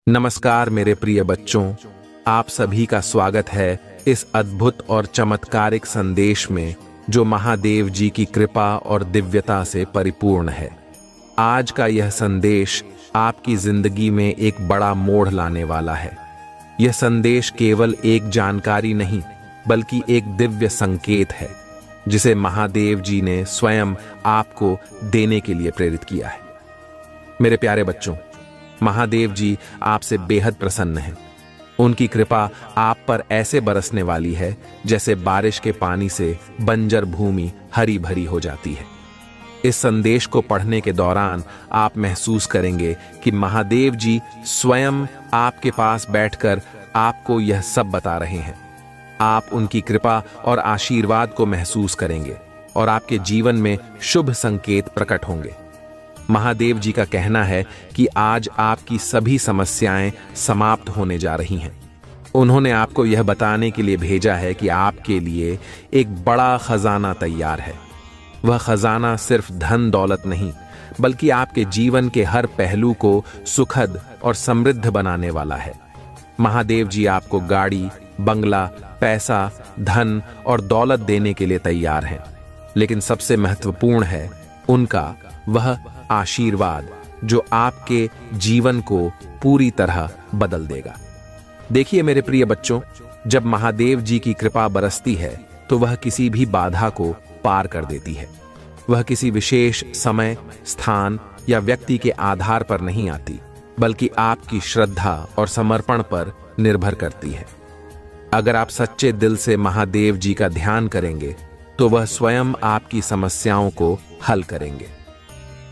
नमस्कार मेरे प्रिय बच्चों, आप सभी का स्वागत है इस अद्भुत और चमत्कारिक संदेश में जो महादेव जी की कृपा और दिव्यता से परिपूर्ण है। आज का यह संदेश आपकी जिंदगी में एक बड़ा मोड़ लाने वाला है। यह संदेश केवल एक जानकारी नहीं बल्कि एक दिव्य संकेत है जिसे महादेव जी ने स्वयं आपको देने के लिए प्रेरित किया है। मेरे प्यारे बच्चों, महादेव जी आपसे बेहद प्रसन्न हैं। उनकी कृपा आप पर ऐसे बरसने वाली है जैसे बारिश के पानी से बंजर भूमि हरी भरी हो जाती है। इस संदेश को पढ़ने के दौरान आप महसूस करेंगे कि महादेव जी स्वयं आपके पास बैठकर आपको यह सब बता रहे हैं। आप उनकी कृपा और आशीर्वाद को महसूस करेंगे और आपके जीवन में शुभ संकेत प्रकट होंगे। महादेव जी का कहना है कि आज आपकी सभी समस्याएं समाप्त होने जा रही हैं। उन्होंने आपको यह बताने के लिए भेजा है कि आपके लिए एक बड़ा खजाना तैयार है। वह खजाना सिर्फ धन दौलत नहीं बल्कि आपके जीवन के हर पहलू को सुखद और समृद्ध बनाने वाला है। महादेव जी आपको गाड़ी, बंगला, पैसा, धन और दौलत देने के लिए तैयार हैं, लेकिन सबसे महत्वपूर्ण है उनका वह आशीर्वाद जो आपके जीवन को पूरी तरह बदल देगा। देखिए मेरे प्रिय बच्चों, जब महादेव जी की कृपा बरसती है तो वह किसी भी बाधा को पार कर देती है। वह किसी विशेष समय, स्थान या व्यक्ति के आधार पर नहीं आती बल्कि आपकी श्रद्धा और समर्पण पर निर्भर करती है। अगर आप सच्चे दिल से महादेव जी का ध्यान करेंगे तो वह स्वयं आपकी समस्याओं को हल करेंगे।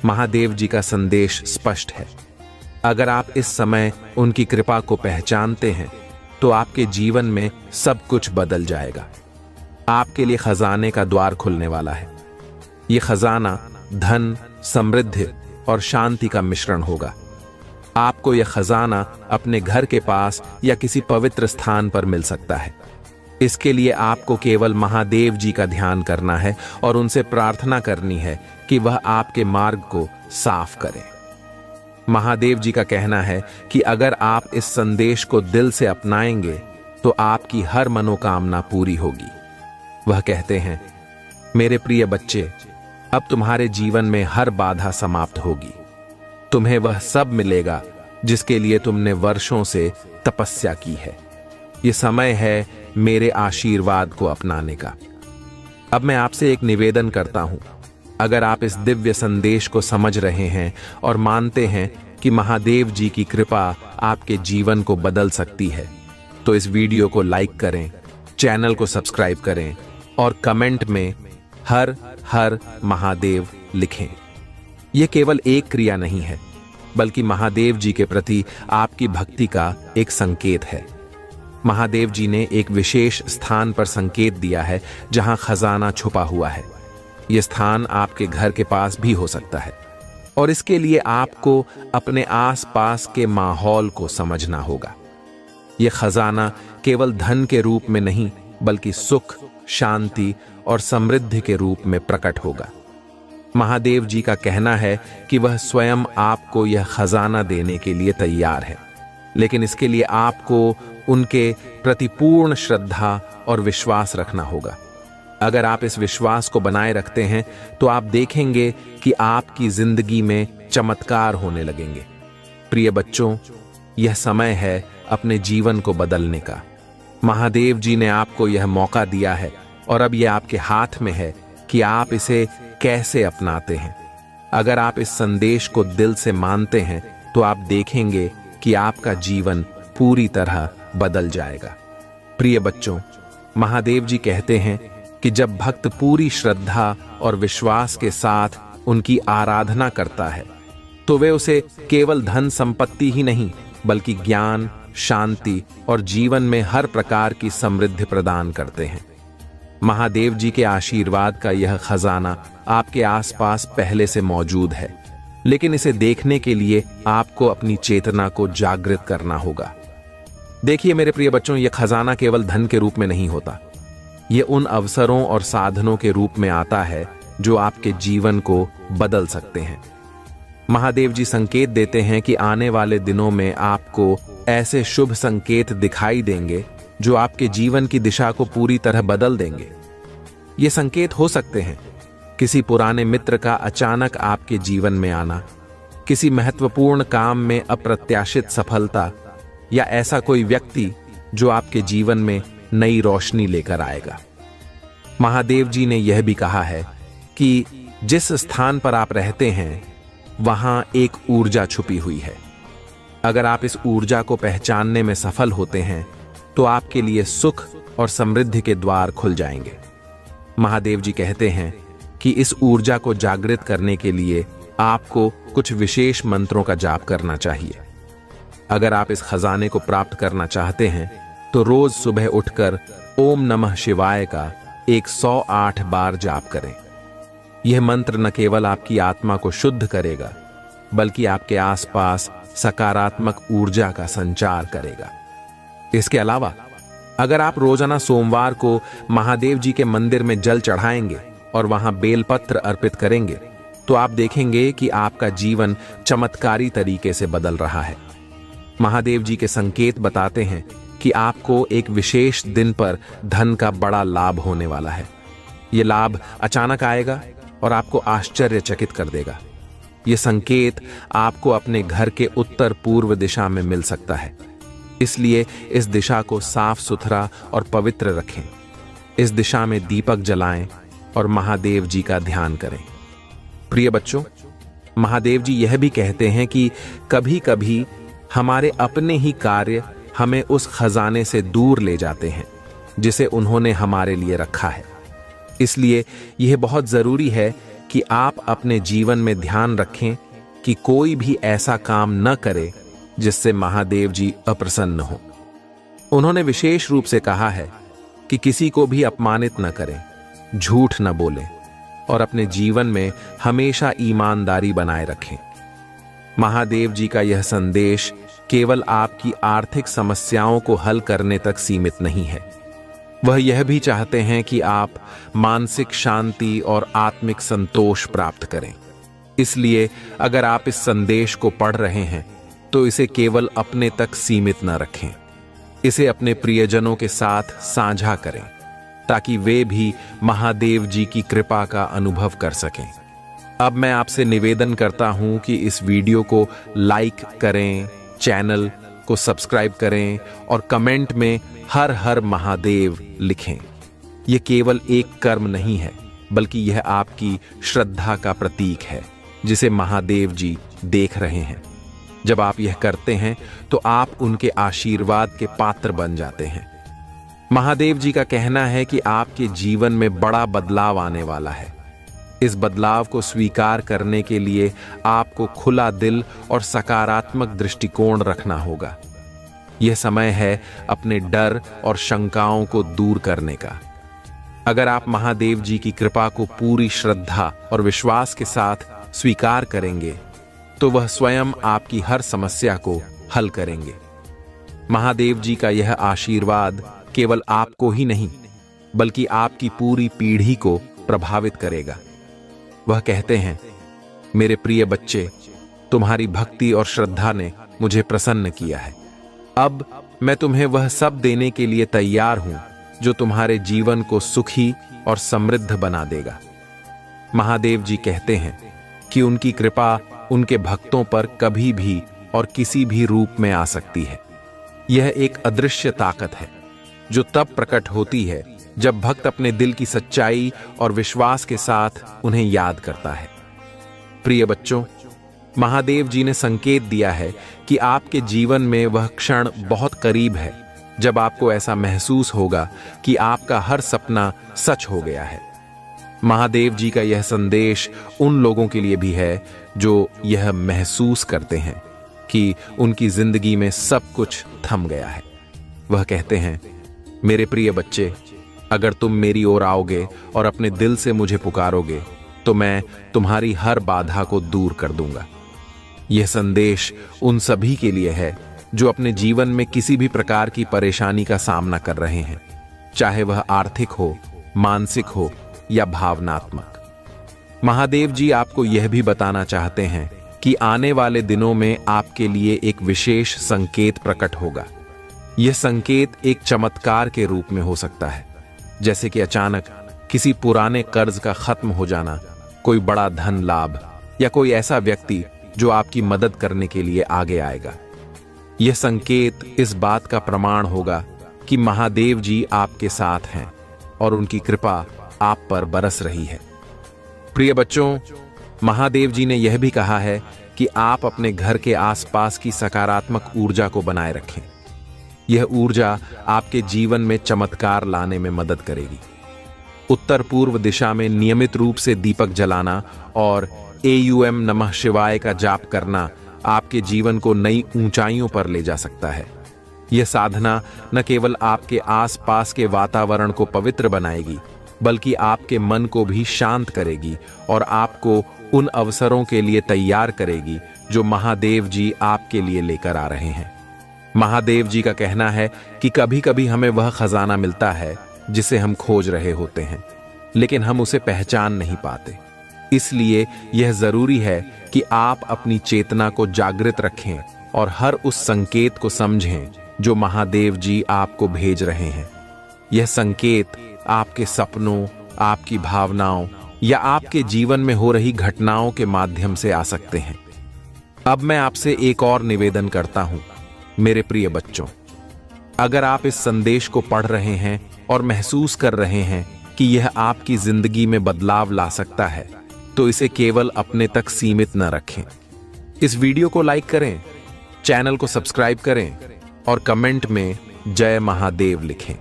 महादेव जी का संदेश स्पष्ट है। अगर आप इस समय उनकी कृपा को पहचानते हैं तो आपके जीवन में सब कुछ बदल जाएगा। आपके लिए खजाने का द्वार खुलने वाला है। यह खजाना धन, समृद्धि और शांति का मिश्रण होगा। आपको यह खजाना अपने घर के पास या किसी पवित्र स्थान पर मिल सकता है। इसके लिए आपको केवल महादेव जी का ध्यान करना है और उनसे प्रार्थना करनी है कि वह आपके मार्ग को साफ करें। महादेव जी का कहना है कि अगर आप इस संदेश को दिल से अपनाएंगे तो आपकी हर मनोकामना पूरी होगी। वह कहते हैं, मेरे प्रिय बच्चे, अब तुम्हारे जीवन में हर बाधा समाप्त होगी। तुम्हें वह सब मिलेगा जिसके लिए तुमने वर्षों से तपस्या की है। ये समय है मेरे आशीर्वाद को अपनाने का। अब मैं आपसे एक निवेदन करता हूं। अगर आप इस दिव्य संदेश को समझ रहे हैं और मानते हैं कि महादेव जी की कृपा आपके जीवन को बदल सकती है, तो इस वीडियो को लाइक करें, चैनल को सब्सक्राइब करें और कमेंट में हर हर महादेव लिखें। यह केवल एक क्रिया नहीं है बल्कि महादेव जी के प्रति आपकी भक्ति का एक संकेत है। महादेव जी ने एक विशेष स्थान पर संकेत दिया है जहां खजाना छुपा हुआ है। यह स्थान आपके घर के पास भी हो सकता है और इसके लिए आपको अपने आसपास के माहौल को समझना होगा। यह खजाना केवल धन के रूप में नहीं बल्कि सुख, शांति और समृद्धि के रूप में प्रकट होगा। महादेव जी का कहना है कि वह स्वयं आपको यह खजाना देने के लिए तैयार है, लेकिन इसके लिए आपको उनके प्रति पूर्ण श्रद्धा और विश्वास रखना होगा। अगर आप इस विश्वास को बनाए रखते हैं तो आप देखेंगे कि आपकी जिंदगी में चमत्कार होने लगेंगे। प्रिय बच्चों, यह समय है अपने जीवन को बदलने का। महादेव जी ने आपको यह मौका दिया है और अब यह आपके हाथ में है कि आप इसे कैसे अपनाते हैं। अगर आप इस संदेश को दिल से मानते हैं तो आप देखेंगे कि आपका जीवन पूरी तरह बदल जाएगा। प्रिय बच्चों, महादेव जी कहते हैं कि जब भक्त पूरी श्रद्धा और विश्वास के साथ उनकी आराधना करता है तो वे उसे केवल धन संपत्ति ही नहीं बल्कि ज्ञान, शांति और जीवन में हर प्रकार की समृद्धि प्रदान करते हैं। महादेव जी के आशीर्वाद का यह खजाना आपके आसपास पहले से मौजूद है, लेकिन इसे देखने के लिए आपको अपनी चेतना को जागृत करना होगा। देखिए मेरे प्रिय बच्चों, यह खजाना केवल धन के रूप में नहीं होता। यह उन अवसरों और साधनों के रूप में आता है जो आपके जीवन को बदल सकते हैं। महादेव जी संकेत देते हैं कि आने वाले दिनों में आपको ऐसे शुभ संकेत दिखाई देंगे जो आपके जीवन की दिशा को पूरी तरह बदल देंगे। ये संकेत हो सकते हैं किसी पुराने मित्र का अचानक आपके जीवन में आना, किसी महत्वपूर्ण काम में अप्रत्याशित सफलता, या ऐसा कोई व्यक्ति जो आपके जीवन में नई रोशनी लेकर आएगा। महादेव जी ने यह भी कहा है कि जिस स्थान पर आप रहते हैं वहां एक ऊर्जा छुपी हुई है। अगर आप इस ऊर्जा को पहचानने में सफल होते हैं तो आपके लिए सुख और समृद्धि के द्वार खुल जाएंगे। महादेव जी कहते हैं कि इस ऊर्जा को जागृत करने के लिए आपको कुछ विशेष मंत्रों का जाप करना चाहिए। अगर आप इस खजाने को प्राप्त करना चाहते हैं तो रोज सुबह उठकर ओम नमः शिवाय का 108 बार जाप करें। यह मंत्र न केवल आपकी आत्मा को शुद्ध करेगा बल्कि आपके आसपास सकारात्मक ऊर्जा का संचार करेगा। इसके अलावा अगर आप रोजाना सोमवार को महादेव जी के मंदिर में जल चढ़ाएंगे और वहां बेलपत्र अर्पित करेंगे तो आप देखेंगे कि आपका जीवन चमत्कारी तरीके से बदल रहा है। महादेव जी के संकेत बताते हैं कि आपको एक विशेष दिन पर धन का बड़ा लाभ होने वाला है। यह लाभ अचानक आएगा और आपको आश्चर्यचकित कर देगा। यह संकेत आपको अपने घर के उत्तर पूर्व दिशा में मिल सकता है, इसलिए इस दिशा को साफ सुथरा और पवित्र रखें। इस दिशा में दीपक जलाएं और महादेव जी का ध्यान करें। प्रिय बच्चों, महादेव जी यह भी कहते हैं कि कभी कभी हमारे अपने ही कार्य हमें उस खजाने से दूर ले जाते हैं जिसे उन्होंने हमारे लिए रखा है। इसलिए यह बहुत जरूरी है कि आप अपने जीवन में ध्यान रखें कि कोई भी ऐसा काम न करे जिससे महादेव जी अप्रसन्न हो। उन्होंने विशेष रूप से कहा है कि किसी को भी अपमानित न करें, झूठ न बोलें और अपने जीवन में हमेशा ईमानदारी बनाए रखें। महादेव जी का यह संदेश केवल आपकी आर्थिक समस्याओं को हल करने तक सीमित नहीं है, वह यह भी चाहते हैं कि आप मानसिक शांति और आत्मिक संतोष प्राप्त करें। इसलिए अगर आप इस संदेश को पढ़ रहे हैं तो इसे केवल अपने तक सीमित न रखें, इसे अपने प्रियजनों के साथ साझा करें ताकि वे भी महादेव जी की कृपा का अनुभव कर सकें। अब मैं आपसे निवेदन करता हूं कि इस वीडियो को लाइक करें, चैनल को सब्सक्राइब करें और कमेंट में हर हर महादेव लिखें। यह केवल एक कर्म नहीं है बल्कि यह आपकी श्रद्धा का प्रतीक है जिसे महादेव जी देख रहे हैं। जब आप यह करते हैं तो आप उनके आशीर्वाद के पात्र बन जाते हैं। महादेव जी का कहना है कि आपके जीवन में बड़ा बदलाव आने वाला है। इस बदलाव को स्वीकार करने के लिए आपको खुला दिल और सकारात्मक दृष्टिकोण रखना होगा। यह समय है अपने डर और शंकाओं को दूर करने का। अगर आप महादेव जी की कृपा को पूरी श्रद्धा और विश्वास के साथ स्वीकार करेंगे तो वह स्वयं आपकी हर समस्या को हल करेंगे। महादेव जी का यह आशीर्वाद केवल आपको ही नहीं बल्कि आपकी पूरी पीढ़ी को प्रभावित करेगा। वह कहते हैं, मेरे प्रिय बच्चे, तुम्हारी भक्ति और श्रद्धा ने मुझे प्रसन्न किया है। अब मैं तुम्हें वह सब देने के लिए तैयार हूं जो तुम्हारे जीवन को सुखी और समृद्ध बना देगा। महादेव जी कहते हैं कि उनकी कृपा उनके भक्तों पर कभी भी और किसी भी रूप में आ सकती है। यह एक अदृश्य ताकत है जो तब प्रकट होती है जब भक्त अपने दिल की सच्चाई और विश्वास के साथ उन्हें याद करता है। प्रिय बच्चों, महादेव जी ने संकेत दिया है कि आपके जीवन में वह क्षण बहुत करीब है जब आपको ऐसा महसूस होगा कि आपका हर सपना सच हो गया है। महादेव जी का यह संदेश उन लोगों के लिए भी है जो यह महसूस करते हैं कि उनकी जिंदगी में सब कुछ थम गया है। वह कहते हैं, मेरे प्रिय बच्चे, अगर तुम मेरी ओर आओगे और अपने दिल से मुझे पुकारोगे तो मैं तुम्हारी हर बाधा को दूर कर दूंगा। यह संदेश उन सभी के लिए है जो अपने जीवन में किसी भी प्रकार की परेशानी का सामना कर रहे हैं, चाहे वह आर्थिक हो, मानसिक हो या भावनात्मक। महादेव जी आपको यह भी बताना चाहते हैं कि आने वाले दिनों में आपके लिए एक विशेष संकेत प्रकट होगा। यह संकेत एक चमत्कार के रूप में हो सकता है, जैसे कि अचानक किसी पुराने कर्ज का खत्म हो जाना, कोई बड़ा धन लाभ, या कोई ऐसा व्यक्ति जो आपकी मदद करने के लिए आगे आएगा। यह संकेत इस बात का प्रमाण होगा कि महादेव जी आपके साथ हैं और उनकी कृपा आप पर बरस रही है। प्रिय बच्चों, महादेव जी ने यह भी कहा है कि आप अपने घर के आसपास की सकारात्मक ऊर्जा को बनाए रखें। यह ऊर्जा आपके जीवन में चमत्कार लाने में मदद करेगी। उत्तर पूर्व दिशा में नियमित रूप से दीपक जलाना और एयूएम नमः शिवाय का जाप करना आपके जीवन को नई ऊंचाइयों पर ले जा सकता है। यह साधना न केवल आपके आसपास के वातावरण को पवित्र बनाएगी, बल्कि आपके मन को भी शांत करेगी और आपको उन अवसरों के लिए तैयार करेगी जो महादेव जी आपके लिए लेकर आ रहे हैं। महादेव जी का कहना है कि कभी कभी हमें वह खजाना मिलता है जिसे हम खोज रहे होते हैं, लेकिन हम उसे पहचान नहीं पाते। इसलिए यह जरूरी है कि आप अपनी चेतना को जागृत रखें और हर उस संकेत को समझें जो महादेव जी आपको भेज रहे हैं। यह संकेत आपके सपनों, आपकी भावनाओं या आपके जीवन में हो रही घटनाओं के माध्यम से आ सकते हैं। अब मैं आपसे एक और निवेदन करता हूं, मेरे प्रिय बच्चों, अगर आप इस संदेश को पढ़ रहे हैं और महसूस कर रहे हैं कि यह आपकी जिंदगी में बदलाव ला सकता है, तो इसे केवल अपने तक सीमित न रखें। इस वीडियो को लाइक करें, चैनल को सब्सक्राइब करें और कमेंट में जय महादेव लिखें।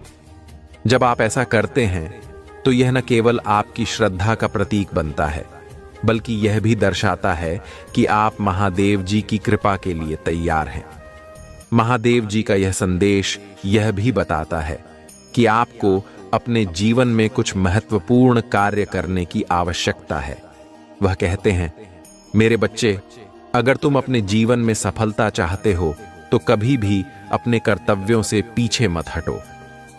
जब आप ऐसा करते हैं तो यह न केवल आपकी श्रद्धा का प्रतीक बनता है, बल्कि यह भी दर्शाता है कि आप महादेव जी की कृपा के लिए तैयार हैं। महादेव जी का यह संदेश यह भी बताता है कि आपको अपने जीवन में कुछ महत्वपूर्ण कार्य करने की आवश्यकता है। वह कहते हैं, मेरे बच्चे, अगर तुम अपने जीवन में सफलता चाहते हो तो कभी भी अपने कर्तव्यों से पीछे मत हटो।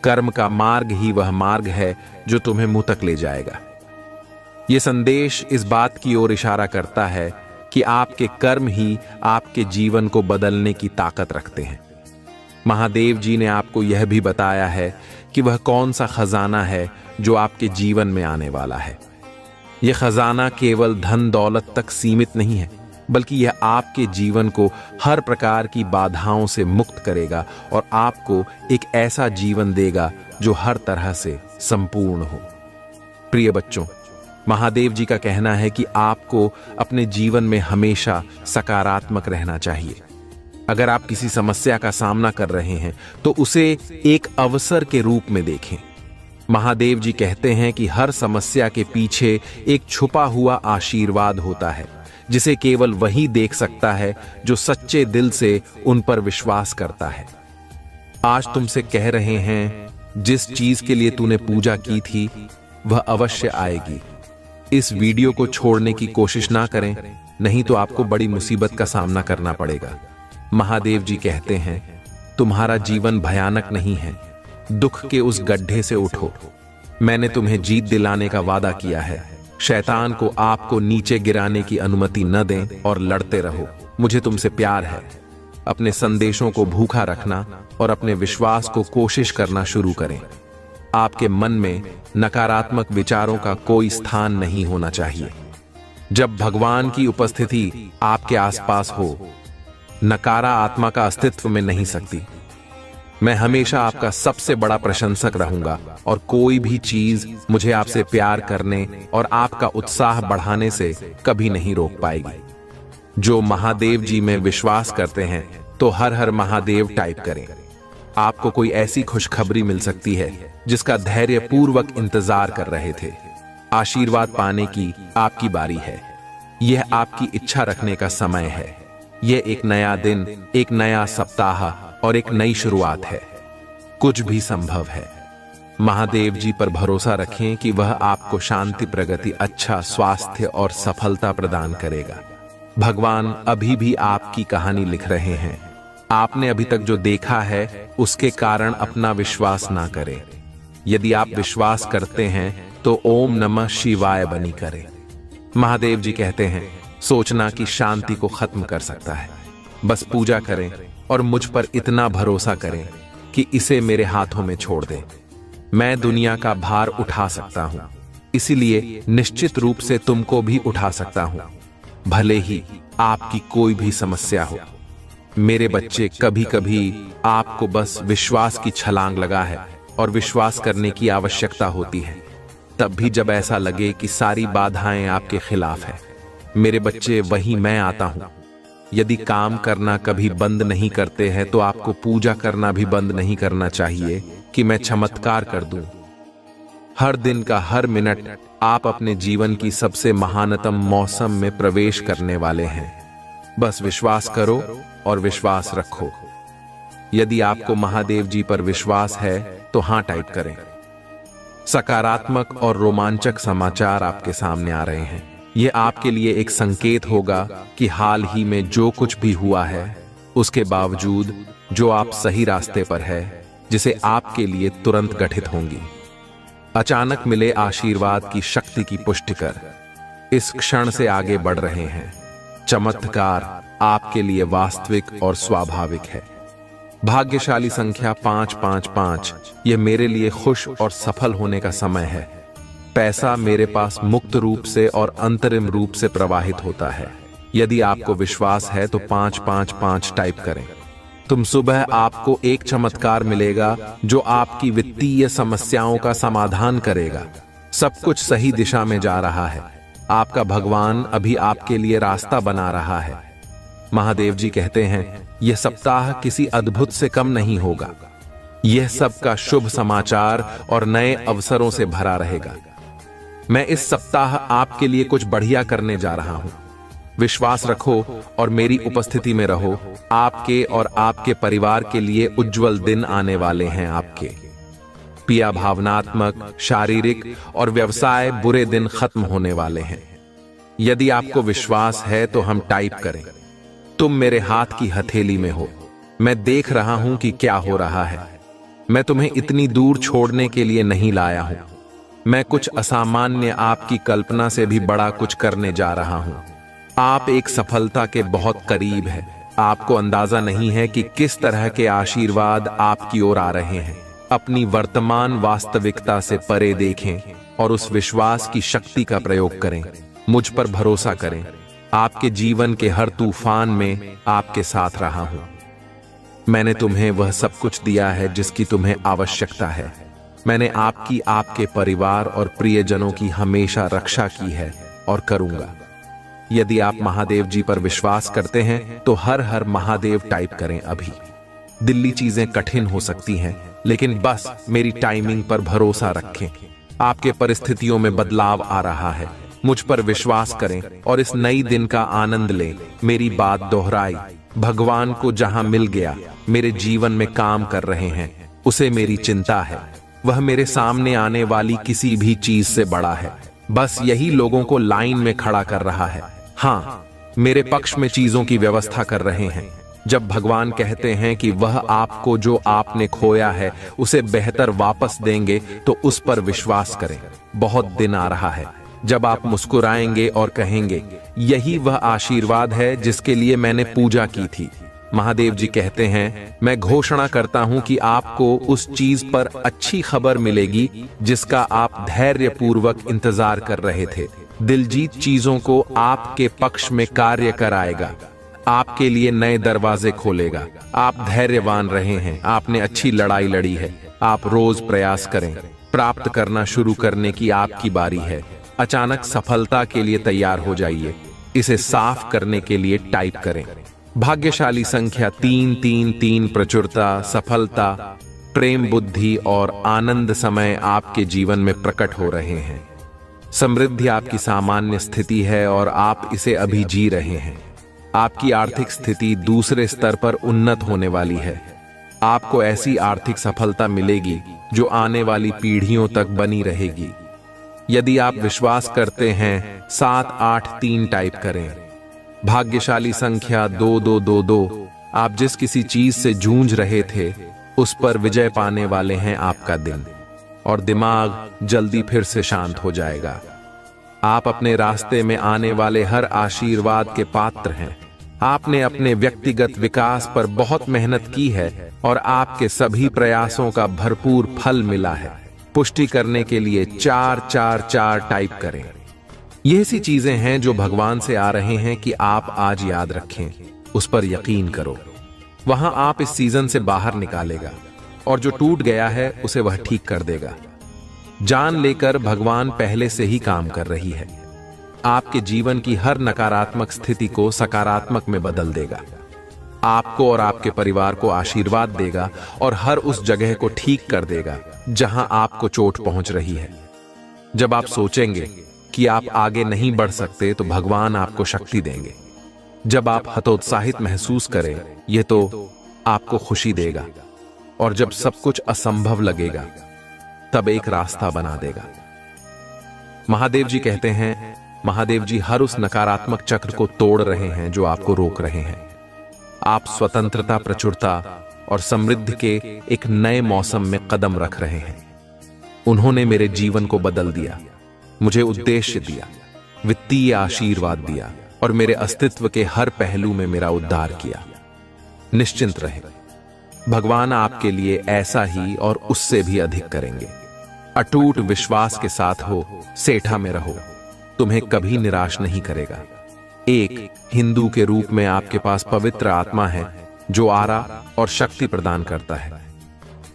कर्म का मार्ग ही वह मार्ग है जो तुम्हें मुंह तक ले जाएगा। यह संदेश इस बात की ओर इशारा करता है कि आपके कर्म ही आपके जीवन को बदलने की ताकत रखते हैं। महादेव जी ने आपको यह भी बताया है कि वह कौन सा खजाना है जो आपके जीवन में आने वाला है। यह खजाना केवल धन दौलत तक सीमित नहीं है, बल्कि यह आपके जीवन को हर प्रकार की बाधाओं से मुक्त करेगा और आपको एक ऐसा जीवन देगा जो हर तरह से संपूर्ण हो। प्रिय बच्चों, महादेव जी का कहना है कि आपको अपने जीवन में हमेशा सकारात्मक रहना चाहिए। अगर आप किसी समस्या का सामना कर रहे हैं तो उसे एक अवसर के रूप में देखें। महादेव जी कहते हैं कि हर समस्या के पीछे एक छुपा हुआ आशीर्वाद होता है, जिसे केवल वही देख सकता है जो सच्चे दिल से उन पर विश्वास करता है। आज तुमसे कह रहे हैं, जिस चीज के लिए तूने पूजा की थी वह अवश्य आएगी। इस वीडियो को छोड़ने की कोशिश ना करें, नहीं तो आपको बड़ी मुसीबत का सामना करना पड़ेगा। महादेव जी कहते हैं, तुम्हारा जीवन भयानक नहीं है, दुख के उस गड्ढे से उठो। मैंने तुम्हें जीत दिलाने का वादा किया है। शैतान को आपको नीचे गिराने की अनुमति न दें और लड़ते रहो। मुझे तुमसे प्यार है। अपने संदेशों को भूखा रखना और अपने विश्वास को कोशिश करना शुरू करें। आपके मन में नकारात्मक विचारों का कोई स्थान नहीं होना चाहिए। जब भगवान की उपस्थिति आपके आसपास हो, नकारा आत्मा का अस्तित्व में नहीं सकती। मैं हमेशा आपका सबसे बड़ा प्रशंसक रहूंगा और कोई भी चीज मुझे आपसे प्यार करने और आपका उत्साह बढ़ाने से कभी नहीं रोक पाएगी। जो महादेव जी में विश्वास करते हैं तो हर हर महादेव टाइप करें। आपको कोई ऐसी खुशखबरी मिल सकती है जिसका धैर्य पूर्वक इंतजार कर रहे थे। आशीर्वाद पाने की आपकी बारी है। यह आपकी इच्छा रखने का समय है। यह एक नया दिन, एक नया सप्ताह और एक नई शुरुआत है। कुछ भी संभव है। महादेव जी पर भरोसा रखें कि वह आपको शांति, प्रगति, अच्छा स्वास्थ्य और सफलता प्रदान करेगा। भगवान अभी भी आपकी कहानी लिख रहे हैं। आपने अभी तक जो देखा है उसके कारण अपना विश्वास ना करें। यदि आप विश्वास करते हैं तो ओम नमः शिवाय बनी करें। महादेव जी कहते हैं, सोचना कि शांति को खत्म कर सकता है। बस पूजा करें और मुझ पर इतना भरोसा करें कि इसे मेरे हाथों में छोड़ दें। मैं दुनिया का भार उठा सकता हूं, इसीलिए निश्चित रूप से तुमको भी उठा सकता हूं, भले ही आपकी कोई भी समस्या हो। मेरे बच्चे, कभी कभी आपको बस विश्वास की छलांग लगा है और विश्वास करने की आवश्यकता होती है, तब भी जब ऐसा लगे कि सारी बाधाएं आपके खिलाफ है। मेरे बच्चे, वहीं मैं आता हूं। यदि काम करना कभी बंद नहीं करते हैं तो आपको पूजा करना भी बंद नहीं करना चाहिए कि मैं चमत्कार कर दूं। हर दिन का हर मिनट आप अपने जीवन की सबसे महानतम मौसम में प्रवेश करने वाले हैं। बस विश्वास करो और विश्वास रखो। यदि आपको महादेव जी पर विश्वास है तो हां टाइप करें। सकारात्मक और रोमांचक समाचार आपके सामने आ रहे हैं। यह आपके लिए एक संकेत होगा कि हाल ही में जो कुछ भी हुआ है उसके बावजूद जो आप सही रास्ते पर है, जिसे आपके लिए तुरंत गठित होंगी। अचानक मिले आशीर्वाद की शक्ति की पुष्टि कर इस क्षण से आगे बढ़ रहे हैं। चमत्कार आपके लिए वास्तविक और स्वाभाविक है। भाग्यशाली संख्या 555। यह मेरे लिए खुश और सफल होने का समय है। पैसा मेरे पास मुक्त रूप से और अंतरिम रूप से प्रवाहित होता है। यदि आपको विश्वास है तो 555 टाइप करें। तुम सुबह आपको एक चमत्कार मिलेगा जो आपकी वित्तीय समस्याओं का समाधान करेगा। सब कुछ सही दिशा में जा रहा है। आपका भगवान अभी आपके लिए रास्ता बना रहा है। महादेव जी कहते हैं, यह सप्ताह किसी अद्भुत से कम नहीं होगा। यह सबका शुभ समाचार और नए अवसरों से भरा रहेगा। मैं इस सप्ताह आपके लिए कुछ बढ़िया करने जा रहा हूं। विश्वास रखो और मेरी उपस्थिति में रहो। आपके और आपके परिवार के लिए उज्जवल दिन आने वाले हैं। आपके पिया भावनात्मक, शारीरिक और व्यवसाय बुरे दिन खत्म होने वाले हैं। यदि आपको विश्वास है तो हम टाइप करें। तुम मेरे हाथ की हथेली में हो। मैं देख रहा हूं कि क्या हो रहा है। मैं तुम्हें इतनी दूर छोड़ने के लिए नहीं लाया हूं। मैं कुछ असामान्य, आपकी कल्पना से भी बड़ा कुछ करने जा रहा हूं। आप एक सफलता के बहुत करीब हैं। आपको अंदाजा नहीं है कि किस तरह के आशीर्वाद आपकी ओर आ रहे हैं। अपनी वर्तमान वास्तविकता से परे देखें और उस विश्वास की शक्ति का प्रयोग करें। मुझ पर भरोसा करें। आपके जीवन के हर तूफान में आपके साथ रहा हूं। मैंने तुम्हें वह सब कुछ दिया है जिसकी तुम्हें आवश्यकता है। मैंने आपकी, आपके परिवार और प्रियजनों की हमेशा रक्षा की है और करूंगा। यदि आप महादेव जी पर विश्वास करते हैं तो हर हर महादेव टाइप करें अभी। दिल्ली चीजें कठिन हो सकती हैं, लेकिन बस मेरी टाइमिंग पर भरोसा रखें। आपके परिस्थितियों में बदलाव आ रहा है। मुझ पर विश्वास करें और इस नई दिन का आनंद लें। मेरी बात दोहराई। भगवान को जहां मिल गया, मेरे जीवन में काम कर रहे हैं, उसे मेरी चिंता है। वह मेरे सामने आने वाली किसी भी चीज से बड़ा है। बस यही लोगों को लाइन में खड़ा कर रहा है। हाँ, मेरे पक्ष में चीजों की व्यवस्था कर रहे हैं। जब भगवान कहते हैं कि वह आपको जो आपने खोया है उसे बेहतर वापस देंगे, तो उस पर विश्वास करें। बहुत दिन आ रहा है जब आप मुस्कुराएंगे और कहेंगे, यही वह आशीर्वाद है जिसके लिए मैंने पूजा की थी। महादेव जी कहते हैं, मैं घोषणा करता हूं कि आपको उस चीज पर अच्छी खबर मिलेगी जिसका आप धैर्यपूर्वक इंतजार कर रहे थे। दिलजीत चीजों को आपके पक्ष में कार्य कराएगा, आपके लिए नए दरवाजे खोलेगा। आप धैर्यवान रहे हैं, आपने अच्छी लड़ाई लड़ी है। आप रोज प्रयास करें। प्राप्त करना शुरू करने की आपकी बारी है। अचानक सफलता के लिए तैयार हो जाइए। इसे साफ करने के लिए टाइप करें। भाग्यशाली संख्या 333। प्रचुरता, सफलता, प्रेम, बुद्धि और आनंद समय आपके जीवन में प्रकट हो रहे हैं। समृद्धि आपकी सामान्य स्थिति है और आप इसे अभी जी रहे हैं। आपकी आर्थिक स्थिति दूसरे स्तर पर उन्नत होने वाली है। आपको ऐसी आर्थिक सफलता मिलेगी जो आने वाली पीढ़ियों तक बनी रहेगी। यदि आप विश्वास करते हैं, 783 टाइप करें। भाग्यशाली संख्या 2222। आप जिस किसी चीज से जूझ रहे थे उस पर विजय पाने वाले हैं। आपका दिन और दिमाग जल्दी फिर से शांत हो जाएगा। आप अपने रास्ते में आने वाले हर आशीर्वाद के पात्र हैं। आपने अपने व्यक्तिगत विकास पर बहुत मेहनत की है और आपके सभी प्रयासों का भरपूर फल मिला है। पुष्टि करने के लिए 444 टाइप करें। ये ऐसी चीजें हैं जो भगवान से आ रहे हैं कि आप आज याद रखें, उस पर यकीन करो। वहां आप इस सीजन से बाहर निकालेगा और जो टूट गया है उसे वह ठीक कर देगा। जान लेकर भगवान पहले से ही काम कर रही है। आपके जीवन की हर नकारात्मक स्थिति को सकारात्मक में बदल देगा। आपको और आपके परिवार को आशीर्वाद देगा और हर उस जगह को ठीक कर देगा जहां आपको चोट पहुंच रही है। जब आप सोचेंगे कि आप आगे नहीं बढ़ सकते तो भगवान आपको शक्ति देंगे। जब आप हतोत्साहित महसूस करें, यह तो आपको खुशी देगा। और जब सब कुछ असंभव लगेगा, तब एक रास्ता बना देगा। महादेव जी कहते हैं, महादेव जी हर उस नकारात्मक चक्र को तोड़ रहे हैं जो आपको रोक रहे हैं। आप स्वतंत्रता, प्रचुरता और समृद्धि के एक नए मौसम में कदम रख रहे हैं। उन्होंने मेरे जीवन को बदल दिया, मुझे उद्देश्य दिया, वित्तीय आशीर्वाद दिया और मेरे अस्तित्व के हर पहलू में मेरा उद्धार किया। निश्चिंत रहे, भगवान आपके लिए ऐसा ही और उससे भी अधिक करेंगे। अटूट विश्वास के साथ हो, सेठा में रहो, तुम्हें कभी निराश नहीं करेगा। एक हिंदू के रूप में आपके पास पवित्र आत्मा है जो आरा और शक्ति प्रदान करता है।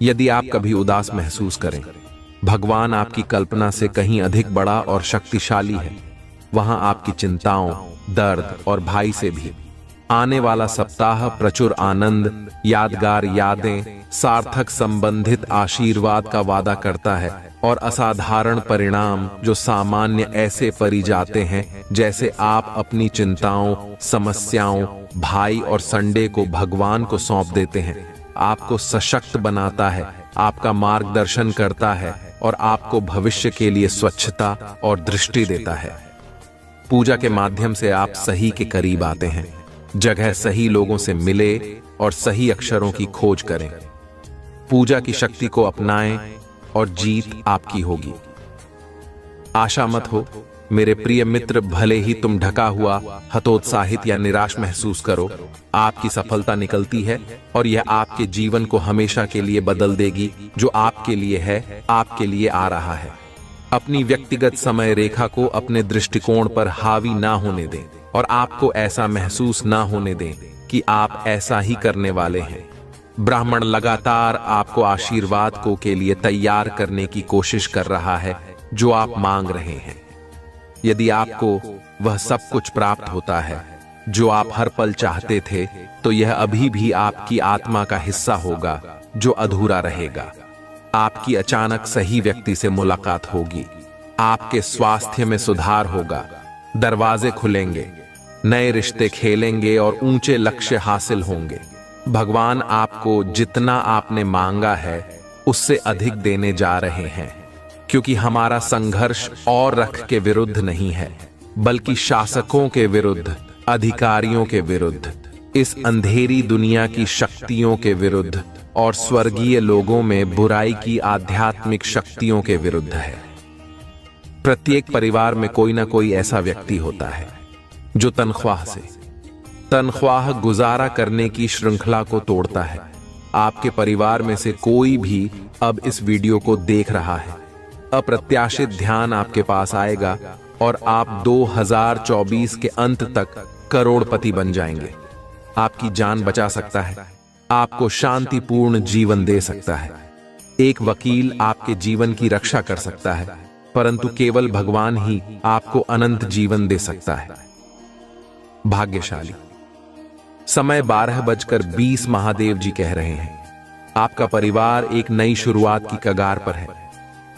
यदि आप कभी उदास महसूस करें, भगवान आपकी कल्पना से कहीं अधिक बड़ा और शक्तिशाली है। वहां आपकी चिंताओं, दर्द और भय से भी आने वाला सप्ताह प्रचुर आनंद, यादगार यादें, सार्थक संबंधित आशीर्वाद का वादा करता है और असाधारण परिणाम जो सामान्य ऐसे परी जाते हैं जैसे आप अपनी चिंताओं, समस्याओं, भाई और संडे को भगवान को सौंप देते हैं। आपको सशक्त बनाता है, आपका मार्गदर्शन करता है और आपको भविष्य के लिए स्वच्छता और दृष्टि देता है। पूजा के माध्यम से आप सही के करीब आते हैं। जगह सही लोगों से मिले और सही अक्षरों की खोज करें। पूजा की शक्ति को अपनाएं और जीत आपकी होगी। आशा मत हो मेरे प्रिय मित्र, भले ही तुम ढका हुआ, हतोत्साहित या निराश महसूस करो, आपकी सफलता निकलती है और यह आपके जीवन को हमेशा के लिए बदल देगी। जो आपके लिए है, आपके लिए आ रहा है। अपनी व्यक्तिगत समय रेखा को अपने दृष्टिकोण पर हावी ना होने दें और आपको ऐसा महसूस ना होने दें कि आप ऐसा ही करने वाले हैं। ब्राह्मण लगातार आपको आशीर्वाद को के लिए तैयार करने की कोशिश कर रहा है जो आप मांग रहे हैं। यदि आपको वह सब कुछ प्राप्त होता है जो आप हर पल चाहते थे, तो यह अभी भी आपकी आत्मा का हिस्सा होगा जो अधूरा रहेगा। आपकी अचानक सही व्यक्ति से मुलाकात होगी, आपके स्वास्थ्य में सुधार होगा, दरवाजे खुलेंगे, नए रिश्ते खेलेंगे और ऊंचे लक्ष्य हासिल होंगे। भगवान आपको जितना आपने मांगा है उससे अधिक देने जा रहे हैं, क्योंकि हमारा संघर्ष और रख के विरुद्ध नहीं है, बल्कि शासकों के विरुद्ध, अधिकारियों के विरुद्ध, इस अंधेरी दुनिया की शक्तियों के विरुद्ध और स्वर्गीय लोगों में बुराई की आध्यात्मिक शक्तियों के विरुद्ध है। प्रत्येक परिवार में कोई ना कोई ऐसा व्यक्ति होता है जो तनख्वाह गुजारा करने की श्रृंखला को तोड़ता है। आपके परिवार में से कोई भी अब इस वीडियो को देख रहा है। अप्रत्याशित ध्यान आपके पास आएगा और आप 2024 के अंत तक करोड़पति बन जाएंगे। आपकी जान बचा सकता है, आपको शांतिपूर्ण जीवन दे सकता है। एक वकील आपके जीवन की रक्षा कर सकता है, परंतु केवल भगवान ही आपको अनंत जीवन दे सकता है। भाग्यशाली। समय 12:20 महादेव जी कह रहे हैं, आपका परिवार एक नई शुरुआत की कगार पर है।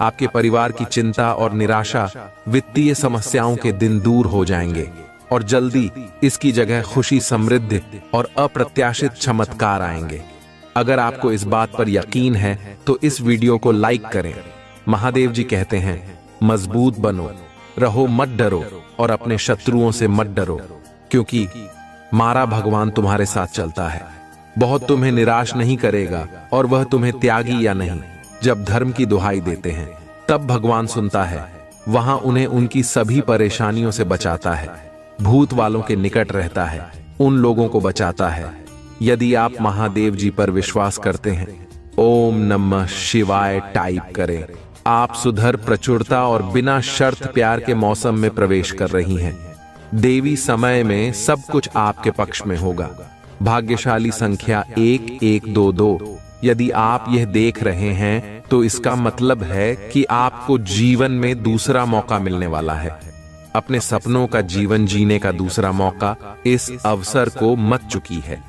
आपके परिवार की चिंता और निराशा, वित्तीय समस्याओं के दिन दूर हो जाएंगे और जल्दी इसकी जगह खुशी, समृद्धि और अप्रत्याशित चमत्कार आएंगे। अगर आपको इस बात पर यकीन है तो इस वीडियो को लाइक करें। महादेव जी कहते हैं, मजबूत बनो, रहो मत डरो और अपने शत्रुओं से मत डरो, क्योंकि मारा भगवान तुम्हारे साथ चलता है। बहुत तुम्हें निराश नहीं करेगा और वह तुम्हें त्यागी या नहीं। जब धर्म की दुहाई देते हैं तब भगवान सुनता है वहां उन्हें उनकी सभी परेशानियों से बचाता है, भूत वालों के निकट रहता है, उन लोगों को बचाता है। यदि आप महादेव जी पर विश्वास करते हैं, ओम नमः शिवाय टाइप करें। आप सुधर, प्रचुरता और बिना शर्त प्यार के मौसम में प्रवेश कर रही हैं। देवी समय में सब कुछ आपके पक्ष में होगा। भाग्यशाली संख्या 1122। यदि आप यह देख रहे हैं तो इसका मतलब है कि आपको जीवन में दूसरा मौका मिलने वाला है। अपने सपनों का जीवन जीने का दूसरा मौका इस अवसर को मत चुकी है।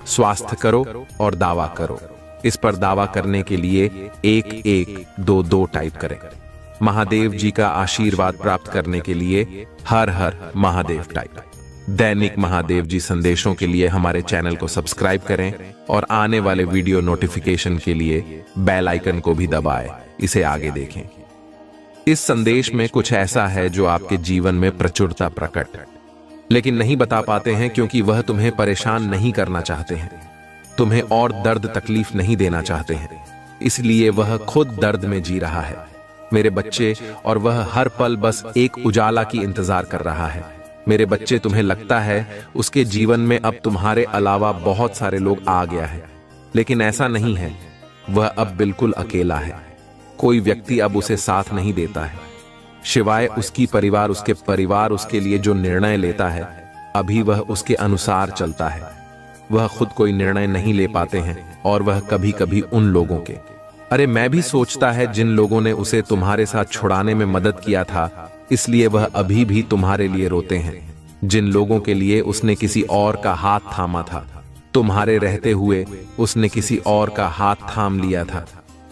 स्वास्थ्य करो और दावा करो। इस पर दावा करने के लिए 1122 टाइप करें। महादेव जी का आशीर्वाद प्राप्त करने के लिए हर हर महादेव टाइप। दैनिक महादेव जी संदेशों के लिए हमारे चैनल को सब्सक्राइब करें और आने वाले वीडियो नोटिफिकेशन के लिए बेल आइकन को भी दबाएं। इसे आगे देखें। इस संदेश में कुछ ऐसा है जो आपके जीवन में प्रचुरता प्रकट, लेकिन नहीं बता पाते हैं क्योंकि वह तुम्हें परेशान नहीं करना चाहते हैं, तुम्हें और दर्द तकलीफ नहीं देना चाहते हैं, इसलिए वह खुद दर्द में जी रहा है मेरे बच्चे, और वह हर पल बस एक उजाला की इंतजार कर रहा है मेरे बच्चे। तुम्हें लगता है उसके जीवन में अब तुम्हारे अलावा बहुत सारे लोग आ गया है, लेकिन ऐसा नहीं है। वह अब बिल्कुल अकेला है। कोई व्यक्ति अब उसे साथ नहीं देता है, शिवाय उसके परिवार उसके लिए जो निर्णय लेता है, अभी वह उसके अनुसार चलता है। वह खुद कोई निर्णय नहीं ले पाते हैं, और वह कभी कभी उन लोगों के, अरे मैं भी सोचता है जिन लोगों ने उसे तुम्हारे साथ छुड़ाने में मदद किया था, इसलिए वह अभी भी तुम्हारे लिए रोते हैं। जिन लोगों के लिए उसने किसी और का हाथ थामा था, तुम्हारे रहते हुए उसने किसी और का हाथ थाम लिया था।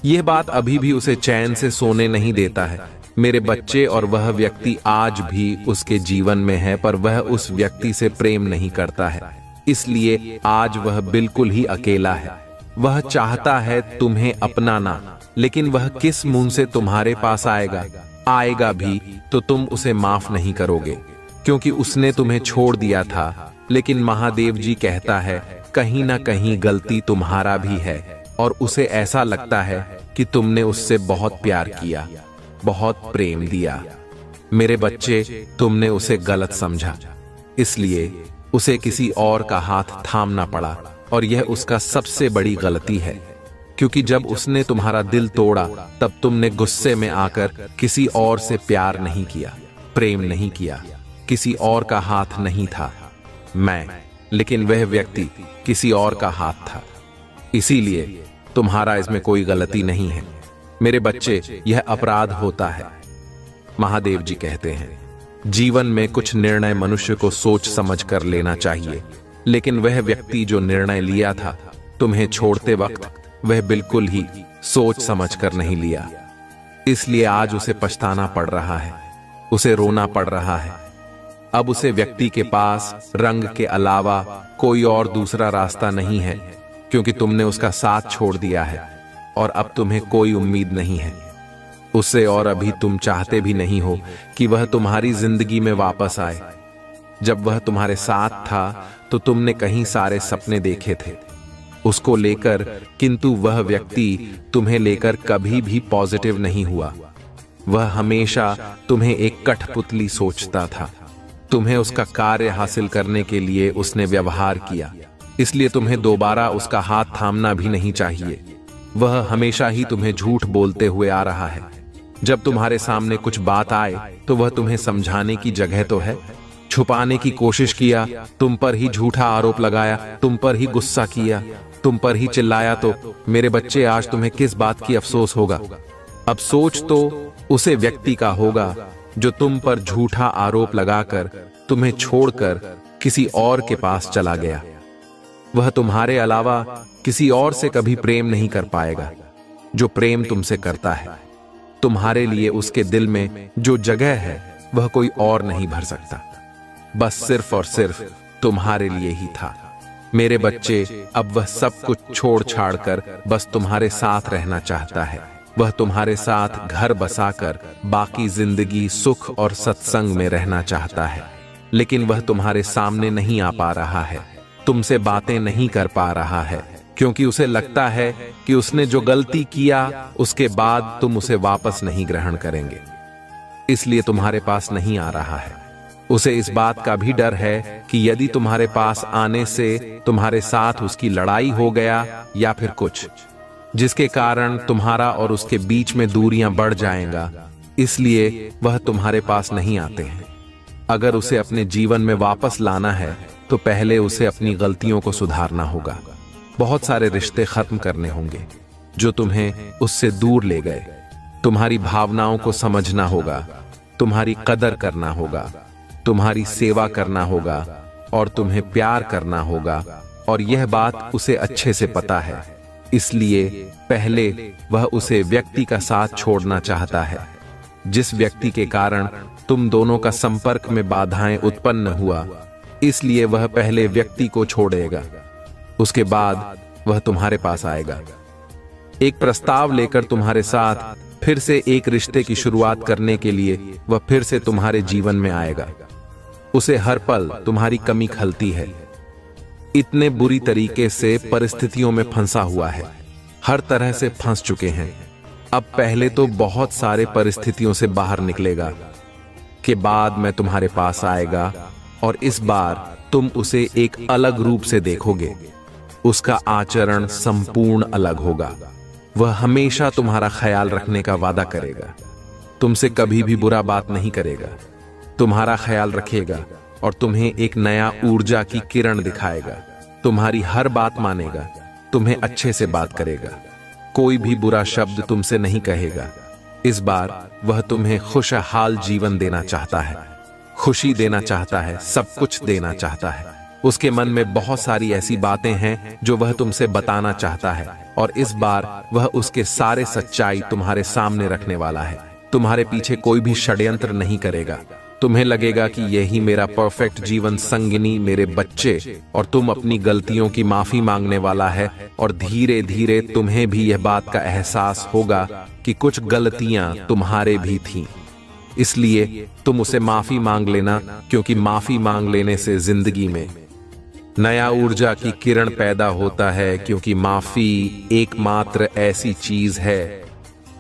यह बात अभी भी उसे चैन से सोने नहीं देता है मेरे बच्चे, और वह व्यक्ति आज भी उसके जीवन में है, पर वह उस व्यक्ति से प्रेम नहीं करता है, इसलिए आज वह बिल्कुल ही अकेला है। वह चाहता है तुम्हें अपनाना, लेकिन वह किस मुंह से तुम्हारे पास आएगा भी तो तुम उसे माफ नहीं करोगे, क्योंकि उसने तुम्हें छोड़ दिया था। लेकिन महादेव जी कहता है कहीं ना कहीं गलती तुम्हारा भी है, और उसे ऐसा लगता है कि तुमने उससे बहुत प्यार किया, बहुत प्रेम दिया मेरे बच्चे। तुमने उसे गलत समझा, इसलिए उसे किसी और का हाथ थामना पड़ा, और यह उसका सबसे बड़ी गलती है, क्योंकि जब उसने तुम्हारा दिल तोड़ा तब तुमने गुस्से में आकर किसी और से प्यार नहीं किया, प्रेम नहीं किया, किसी और का हाथ नहीं था लेकिन वह व्यक्ति किसी और का हाथ था। इसीलिए तुम्हारा इसमें कोई गलती नहीं है मेरे बच्चे, यह अपराध होता है। महादेव जी कहते हैं जीवन में कुछ निर्णय मनुष्य को सोच समझ कर लेना चाहिए, लेकिन वह व्यक्ति जो निर्णय लिया था तुम्हें छोड़ते वक्त, वह बिल्कुल ही सोच समझ कर नहीं लिया, इसलिए आज उसे पछताना पड़ रहा है, उसे रोना पड़ रहा है। अब उसे व्यक्ति के पास रंग के अलावा कोई और दूसरा रास्ता नहीं है, क्योंकि तुमने उसका साथ छोड़ दिया है और अब तुम्हें कोई उम्मीद नहीं है उससे, और अभी तुम चाहते भी नहीं हो कि वह तुम्हारी जिंदगी में वापस आए। जब वह तुम्हारे साथ था तो तुमने कहीं सारे सपने देखे थे उसको लेकर, किंतु वह व्यक्ति तुम्हें लेकर कभी भी पॉजिटिव नहीं हुआ। वह हमेशा तुम्हें एक कठपुतली सोचता था। तुम्हें उसका कार्य हासिल करने के लिए उसने व्यवहार किया, इसलिए तुम्हें दोबारा उसका हाथ थामना भी नहीं चाहिए। वह हमेशा ही तुम्हें झूठ बोलते हुए आ रहा है। जब तुम्हारे सामने कुछ बात आए तो वह तुम्हें समझाने की जगह तो है, छुपाने की कोशिश किया, तुम पर ही झूठा आरोप लगाया, तुम पर ही गुस्सा किया, तुम पर ही चिल्लाया। तो मेरे बच्चे, आज तुम्हें किस बात की अफसोस होगा? अफसोस तो उसे व्यक्ति का होगा जो तुम पर झूठा आरोप लगाकर तुम्हें छोड़कर किसी और के पास चला गया। वह तुम्हारे अलावा किसी और से कभी प्रेम नहीं कर पाएगा। जो प्रेम तुमसे करता है, तुम्हारे लिए उसके दिल में जो जगह है वह कोई और नहीं भर सकता, बस सिर्फ और सिर्फ तुम्हारे लिए ही था। मेरे बच्चे, अब वह सब कुछ छोड़ छाड़ कर बस तुम्हारे साथ रहना चाहता है। वह तुम्हारे साथ घर बसाकर बाकी जिंदगी सुख और सत्संग में रहना चाहता है, लेकिन वह तुम्हारे सामने नहीं आ पा रहा है, तुमसे बातें नहीं कर पा रहा है, क्योंकि उसे लगता है कि उसने जो गलती किया उसके बाद तुम उसे वापस नहीं ग्रहण करेंगे। इसलिए तुम्हारे पास नहीं आ रहा है। उसे इस बात का भी डर है कि यदि तुम्हारे पास आने से तुम्हारे साथ उसकी लड़ाई हो गया या फिर कुछ, जिसके कारण तुम्हारा और उसके बीच में दूरियां बढ़ जाएगा, इसलिए वह तुम्हारे पास नहीं आते हैं। अगर उसे अपने जीवन में वापस लाना है तो पहले उसे अपनी गलतियों को सुधारना होगा। बहुत सारे रिश्ते खत्म करने होंगे जो तुम्हें उससे दूर ले गए। तुम्हारी भावनाओं को समझना होगा, तुम्हारी कदर करना होगा, तुम्हारी सेवा करना होगा और तुम्हें प्यार करना होगा, और यह बात उसे अच्छे से पता है। इसलिए पहले वह उसे व्यक्ति का साथ छोड़ना चाहता है, जिस व्यक्ति के कारण तुम दोनों का संपर्क में बाधाएं उत्पन्न हुआ। इसलिए वह पहले व्यक्ति को छोड़ेगा, उसके बाद वह तुम्हारे पास आएगा एक प्रस्ताव लेकर तुम्हारे साथ फिर से एक रिश्ते की शुरुआत करने के लिए। वह फिर से तुम्हारे जीवन में आएगा। उसे हर पल तुम्हारी कमी खलती है। इतने बुरी तरीके से परिस्थितियों में फंसा हुआ है, हर तरह से फंस चुके हैं। अब पहले तो बहुत सारे परिस्थितियों से बाहर निकलेगा, के बाद मैं तुम्हारे पास आएगा और इस बार तुम उसे एक अलग रूप से देखोगे। उसका आचरण संपूर्ण अलग होगा। वह हमेशा तुम्हारा ख्याल रखने का वादा करेगा, तुमसे कभी भी बुरा बात नहीं करेगा, तुम्हारा ख्याल रखेगा और तुम्हें एक नया ऊर्जा की किरण दिखाएगा। तुम्हारी हर बात मानेगा, तुम्हें अच्छे से बात करेगा, कोई भी बुरा शब्द तुमसे नहीं कहेगा। इस बार वह तुम्हें खुशहाल जीवन देना चाहता है, खुशी देना चाहता है, सब कुछ देना चाहता है। उसके मन में बहुत सारी ऐसी बातें हैं जो वह तुमसे बताना चाहता है, और इस बार वह उसके सारे सच्चाई तुम्हारे सामने रखने वाला है। तुम्हारे पीछे कोई भी षड्यंत्र नहीं करेगा। तुम्हें लगेगा कि यही मेरा परफेक्ट जीवन संगिनी, मेरे बच्चे, और तुम अपनी गलतियों की माफी मांगने वाला है। और धीरे धीरे तुम्हें भी यह बात का एहसास होगा कि कुछ गलतियां तुम्हारे भी थीं। इसलिए तुम उसे माफी मांग लेना, क्योंकि माफी मांग लेने से जिंदगी में नया ऊर्जा की किरण पैदा होता है। क्योंकि माफी एकमात्र ऐसी चीज है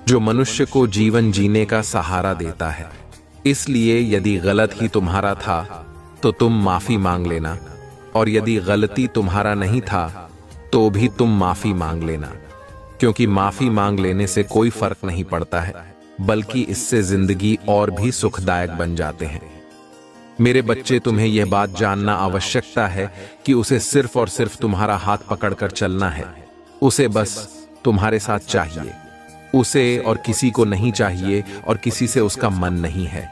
जो मनुष्य को जीवन जीने का सहारा देता है। इसलिए यदि गलत ही तुम्हारा था तो तुम माफी मांग लेना, और यदि गलती तुम्हारा नहीं था तो भी तुम माफी मांग लेना, क्योंकि माफी मांग लेने से कोई फर्क नहीं पड़ता है, बल्कि इससे जिंदगी और भी सुखदायक बन जाते हैं। मेरे बच्चे, तुम्हें यह बात जानना आवश्यकता है कि उसे सिर्फ और सिर्फ तुम्हारा हाथ पकड़कर चलना है। उसे बस तुम्हारे साथ चाहिए, उसे और किसी को नहीं चाहिए, और किसी से उसका मन नहीं है।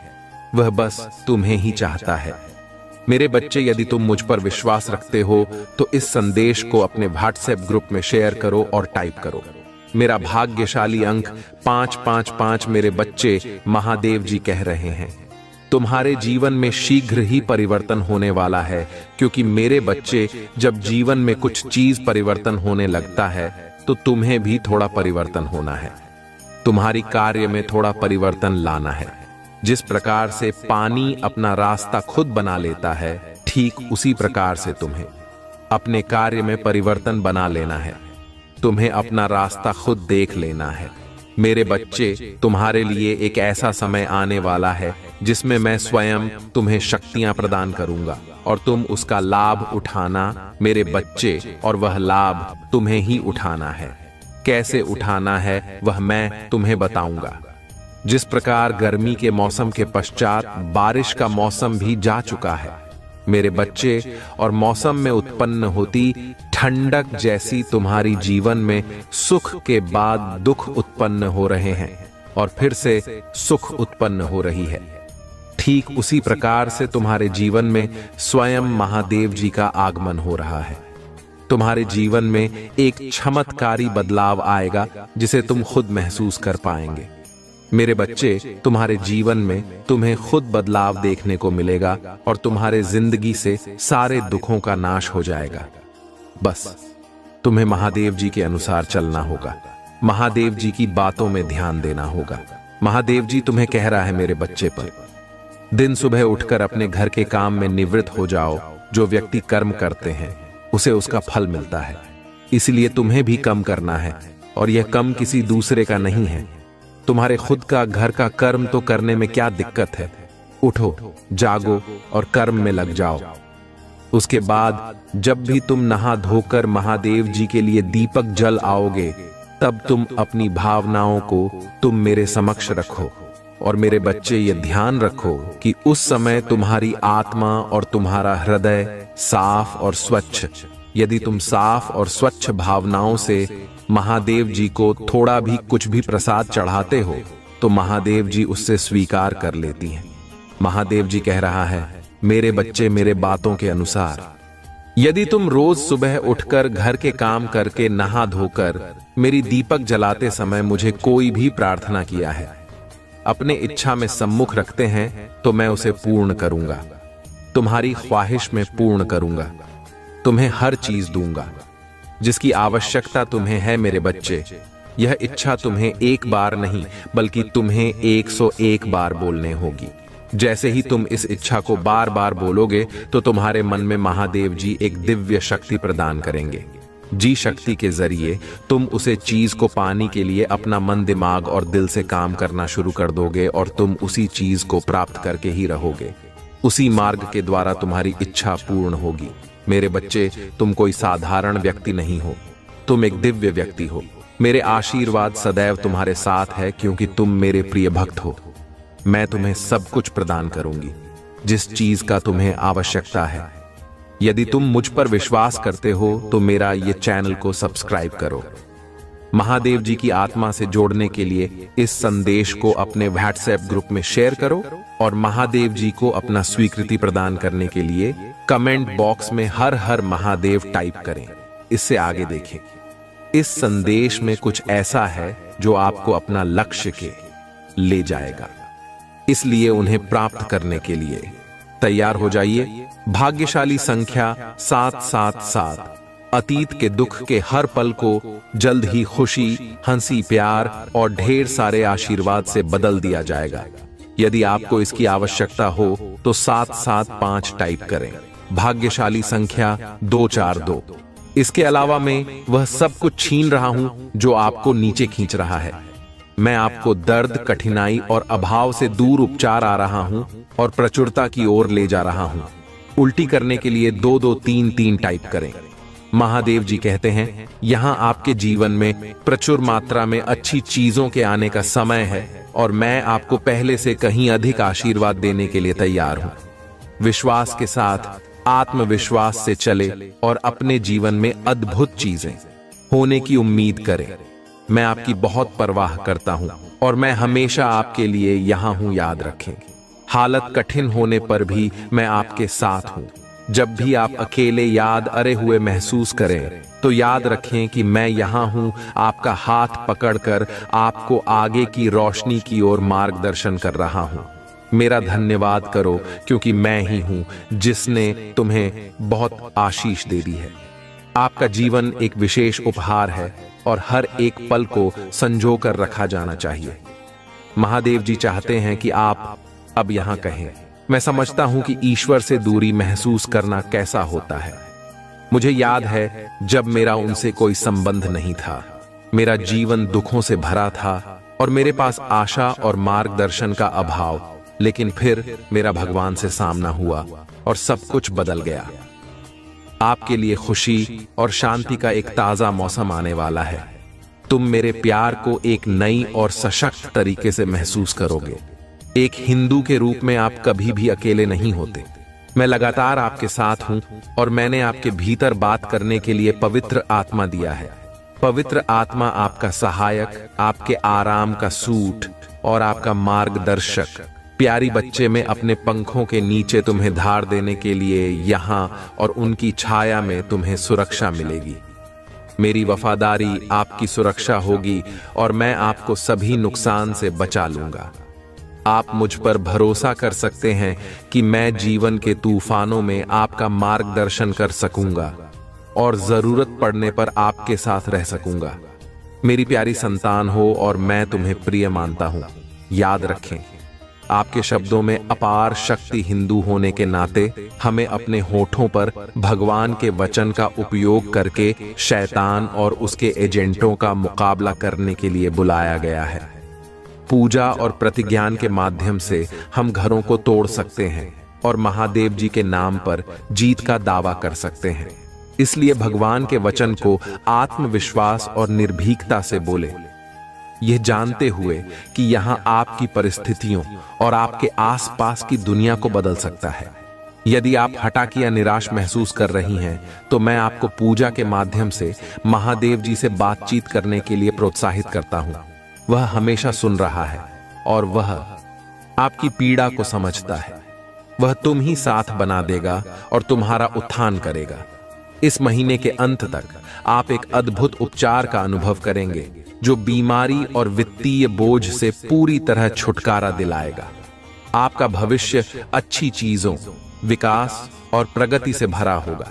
वह बस तुम्हें ही चाहता है। मेरे बच्चे, यदि तुम मुझ पर विश्वास रखते हो तो इस संदेश को अपने व्हाट्सएप ग्रुप में शेयर करो और टाइप करो, मेरा भाग्यशाली अंक 555। मेरे बच्चे, महादेव जी कह रहे हैं, तुम्हारे जीवन में शीघ्र ही परिवर्तन होने वाला है। क्योंकि मेरे बच्चे, जब जीवन में कुछ चीज परिवर्तन होने लगता है तो तुम्हें भी थोड़ा परिवर्तन होना है। तुम्हारी कार्य में थोड़ा परिवर्तन लाना है। जिस प्रकार से पानी अपना रास्ता खुद बना लेता है, ठीक उसी प्रकार से तुम्हें अपने कार्य में परिवर्तन बना लेना है। तुम्हें अपना रास्ता खुद देख लेना है। मेरे बच्चे, तुम्हारे लिए एक ऐसा समय आने वाला है जिसमें मैं स्वयं तुम्हें शक्तियां प्रदान करूंगा, और तुम उसका लाभ उठाना मेरे बच्चे, और वह लाभ तुम्हें ही उठाना है। कैसे उठाना है वह मैं तुम्हें बताऊंगा। जिस प्रकार गर्मी के मौसम के पश्चात बारिश का मौसम भी जा चुका है मेरे बच्चे, और मौसम में उत्पन्न होती ठंडक जैसी तुम्हारी जीवन में सुख के बाद दुख उत्पन्न हो रहे हैं, और फिर से सुख उत्पन्न हो रही है। ठीक उसी प्रकार से तुम्हारे जीवन में स्वयं महादेव जी का आगमन हो रहा है। तुम्हारे जीवन में एक चमत्कारी बदलाव आएगा जिसे तुम खुद महसूस कर पाएंगे। मेरे बच्चे, तुम्हारे जीवन में तुम्हें खुद बदलाव देखने को मिलेगा, और तुम्हारे जिंदगी से सारे दुखों का नाश हो जाएगा। बस तुम्हें महादेव जी के अनुसार चलना होगा, महादेव जी की बातों में ध्यान देना होगा। महादेव जी तुम्हें कह रहा है, मेरे बच्चे, पर दिन सुबह उठकर अपने घर के काम में निवृत्त हो जाओ। जो व्यक्ति कर्म करते हैं उसे उसका फल मिलता है, इसलिए तुम्हें भी कम करना है, और यह कम किसी दूसरे का नहीं है। तुम्हारे खुद का घर का कर्म तो करने में क्या दिक्कत है। उठो, जागो और कर्म में लग जाओ। उसके बाद जब भी तुम नहा धोकर महादेव जी के लिए दीपक जल आओगे, तब तुम अपनी भावनाओं को तुम मेरे समक्ष रखो। और मेरे बच्चे, ये ध्यान रखो कि उस समय तुम्हारी आत्मा और तुम्हारा हृदय साफ और स्वच्छ। यदि तुम साफ और स्वच्छ भावनाओं से महादेव जी को थोड़ा भी कुछ भी प्रसाद चढ़ाते हो, तो महादेव जी उससे स्वीकार कर लेती हैं। महादेव जी कह रहा है, मेरे बच्चे मेरे बातों के अनुसार। यदि तुम रोज सुबह उठकर घर के काम करके नहा धोकर मेरी दीपक जलाते समय मुझे कोई भी प्रार्थना किया है, अपने इच्छा में सम्मुख रखते हैं, तो मैं उसे पूर्ण करूंगा। तुम्हारी ख्वाहिश में पूर्ण करूंगा। तुम्हें हर चीज दूंगा जिसकी आवश्यकता तुम्हें है। मेरे बच्चे, यह इच्छा तुम्हें एक बार नहीं बल्कि तुम्हें 101 बार बोलने होगी। जैसे ही तुम इस इच्छा को बार बार बोलोगे, तो तुम्हारे मन में महादेव जी एक दिव्य शक्ति प्रदान करेंगे। जी शक्ति के जरिए तुम उसे चीज को पाने के लिए अपना मन, दिमाग और दिल से काम करना शुरू कर दोगे और तुम उसी चीज को प्राप्त करके ही रहोगे। उसी मार्ग के द्वारा तुम्हारी इच्छा पूर्ण होगी। मेरे बच्चे, तुम कोई साधारण व्यक्ति नहीं हो, तुम एक दिव्य व्यक्ति हो। मेरे आशीर्वाद सदैव तुम्हारे साथ है, क्योंकि तुम मेरे प्रिय भक्त हो। मैं तुम्हें सब कुछ प्रदान करूंगी जिस चीज का तुम्हें आवश्यकता है। यदि तुम मुझ पर विश्वास करते हो तो मेरा ये चैनल को सब्सक्राइब करो। महादेव जी की आत्मा से जोड़ने के लिए इस संदेश को अपने व्हाट्सएप ग्रुप में शेयर करो और महादेव जी को अपना स्वीकृति प्रदान करने के लिए कमेंट बॉक्स में हर हर महादेव टाइप करें। इससे आगे देखें। इस संदेश में कुछ ऐसा है जो आपको अपना लक्ष्य के ले जाएगा, इसलिए उन्हें प्राप्त करने के लिए तैयार हो जाइए। भाग्यशाली संख्या 777। अतीत के दुख के हर पल को जल्द ही खुशी, हंसी, प्यार और ढेर सारे आशीर्वाद से बदल दिया जाएगा। यदि आपको इसकी आवश्यकता हो तो 775 टाइप करें। भाग्यशाली संख्या 242। इसके अलावा मैं वह सब कुछ छीन रहा हूं जो आपको नीचे खींच रहा है। मैं आपको दर्द, कठिनाई और अभाव से दूर उपचार आ रहा हूं और प्रचुरता की ओर ले जा रहा हूं। उल्टी करने के लिए 2233 टाइप करें। महादेव जी कहते हैं, यहां आपके जीवन में प्रचुर मात्रा में अच्छी चीजों के आने का समय है और मैं आपको पहले से कहीं अधिक आशीर्वाद देने के लिए तैयार हूं। विश्वास के साथ, आत्मविश्वास से चले और अपने जीवन में अद्भुत चीजें होने की उम्मीद करें। मैं आपकी बहुत परवाह करता हूं और मैं हमेशा आपके लिए यहां हूं, याद रखें। हालत कठिन होने पर भी मैं आपके साथ हूं। जब भी आप अकेले याद अरे हुए महसूस करें, तो याद रखें कि मैं यहां हूं, आपका हाथ पकड़कर आपको आगे की रोशनी की ओर मार्गदर्शन कर रहा हूं। मेरा धन्यवाद करो, क्योंकि मैं ही हूं जिसने तुम्हें बहुत आशीष दे दी है। आपका जीवन एक विशेष उपहार है और हर एक पल को संजो कर रखा जाना चाहिए। महादेव जी चाहते हैं कि आप अब यहां कहें, मैं समझता हूं कि ईश्वर से दूरी महसूस करना कैसा होता है। मुझे याद है जब मेरा उनसे कोई संबंध नहीं था। मेरा जीवन दुखों से भरा था और मेरे पास आशा और मार्गदर्शन का अभाव। लेकिन फिर मेरा भगवान से सामना हुआ और सब कुछ बदल गया। आपके लिए खुशी और शांति का एक ताजा मौसम आने वाला है। तुम मेरे प्यार को एक नई और सशक्त तरीके से महसूस करोगे। एक हिंदू के रूप में आप कभी भी अकेले नहीं होते। मैं लगातार आपके साथ हूं और मैंने आपके भीतर बात करने के लिए पवित्र आत्मा दिया है। पवित्र आत्मा आपका सहायक, आपके आराम का सूट और आपका मार्गदर्शक। प्यारी बच्चे, में अपने पंखों के नीचे तुम्हें धार देने के लिए यहां और उनकी छाया में तुम्हें सुरक्षा मिलेगी। मेरी वफादारी आपकी सुरक्षा होगी और मैं आपको सभी नुकसान से बचा लूंगा। आप मुझ पर भरोसा कर सकते हैं कि मैं जीवन के तूफानों में आपका मार्गदर्शन कर सकूंगा और जरूरत पड़ने पर आपके साथ रह सकूंगा। मेरी प्यारी संतान हो और मैं तुम्हें प्रिय मानता हूं। याद रखें, आपके शब्दों में अपार शक्ति। हिंदू होने के नाते हमें अपने होठों पर भगवान के वचन का उपयोग करके शैतान और उसके एजेंटों का मुकाबला करने के लिए बुलाया गया है। पूजा और प्रतिज्ञान के माध्यम से हम घरों को तोड़ सकते हैं और महादेव जी के नाम पर जीत का दावा कर सकते हैं। इसलिए भगवान के वचन को आत्मविश्वास और निर्भीकता से बोले, यह जानते हुए कि यहां आपकी परिस्थितियों और आपके आसपास की दुनिया को बदल सकता है। यदि आप हताश या निराश महसूस कर रही हैं, तो मैं आपको पूजा के माध्यम से महादेव जी से बातचीत करने के लिए प्रोत्साहित करता हूं। वह हमेशा सुन रहा है और वह आपकी पीड़ा को समझता है। वह तुम ही साथ बना देगा और तुम्हारा उत्थान करेगा। इस महीने के अंत तक आप एक अद्भुत उपचार का अनुभव करेंगे जो बीमारी और वित्तीय बोझ से पूरी तरह छुटकारा दिलाएगा। आपका भविष्य अच्छी चीजों, विकास और प्रगति से भरा होगा।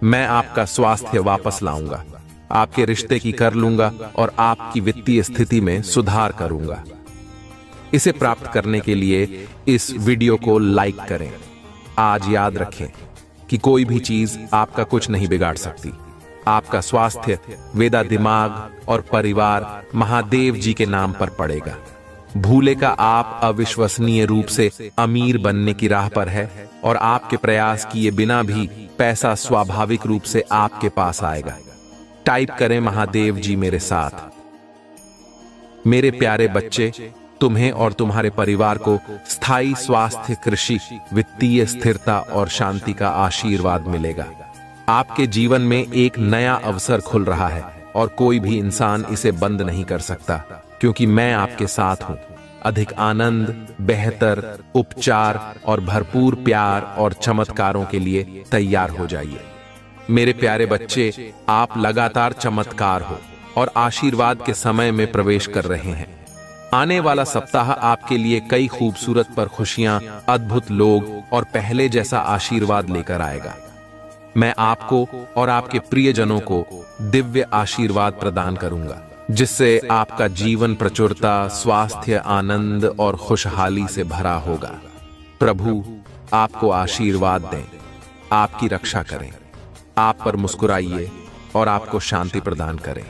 मैं आपका स्वास्थ्य वापस लाऊंगा, आपके रिश्ते की कर लूंगा और आपकी वित्तीय स्थिति में सुधार करूंगा। इसे प्राप्त करने के लिए इस वीडियो को लाइक करें। आज याद रखें कि कोई भी चीज आपका कुछ नहीं बिगाड़ सकती। आपका स्वास्थ्य, वेदा दिमाग और परिवार महादेव जी के नाम पर पड़ेगा। भूले का आप अविश्वसनीय रूप से अमीर बनने की राह पर है और आपके प्रयास किए बिना भी पैसा स्वाभाविक रूप से आपके पास आएगा। टाइप करें महादेव जी मेरे साथ। मेरे प्यारे बच्चे, तुम्हें और तुम्हारे परिवार को स्थायी स्वास्थ्य, कृषि, वित्तीय स्थिरता और शांति का आशीर्वाद मिलेगा। आपके जीवन में एक नया अवसर खुल रहा है और कोई भी इंसान इसे बंद नहीं कर सकता, क्योंकि मैं आपके साथ हूं। अधिक आनंद, बेहतर उपचार और भरपूर प्यार और चमत्कारों के लिए तैयार हो जाइए। मेरे प्यारे बच्चे, आप लगातार चमत्कार हो और आशीर्वाद के समय में प्रवेश कर रहे हैं। आने वाला सप्ताह आपके लिए कई खूबसूरत पर खुशियां, अद्भुत लोग और पहले जैसा आशीर्वाद लेकर आएगा। मैं आपको और आपके प्रियजनों को दिव्य आशीर्वाद प्रदान करूंगा, जिससे आपका जीवन प्रचुरता, स्वास्थ्य, आनंद और खुशहाली से भरा होगा। प्रभु आपको आशीर्वाद दें, आपकी रक्षा करें, आप पर मुस्कुराइए और आपको शांति प्रदान करें।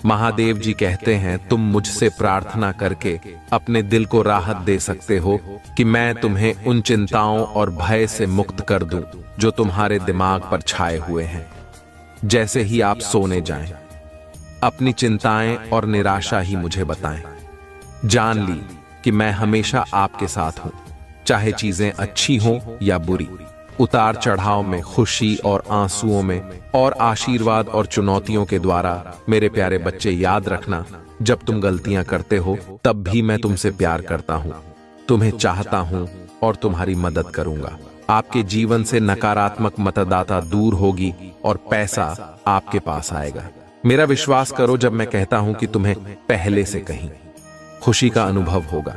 महादेव जी कहते हैं, तुम मुझसे प्रार्थना करके अपने दिल को राहत दे सकते हो कि मैं तुम्हें उन चिंताओं और भय से मुक्त कर दूं जो तुम्हारे दिमाग पर छाए हुए हैं। जैसे ही आप सोने जाएं, अपनी चिंताएं और निराशा ही मुझे बताएं। जान ली कि मैं हमेशा आपके साथ हूं, चाहे चीजें अच्छी हों या बुरी। उतार चढ़ाव में, खुशी और आंसुओं में, और आशीर्वाद और चुनौतियों के द्वारा। मेरे प्यारे बच्चे, याद रखना, जब तुम गलतियां करते हो तब भी मैं तुमसे प्यार करता हूं, तुम्हें चाहता हूं और तुम्हारी मदद करूंगा। आपके जीवन से नकारात्मक मतदाता दूर होगी और पैसा आपके पास आएगा। मेरा विश्वास करो जब मैं कहता हूं कि तुम्हें पहले से कहीं खुशी का अनुभव होगा।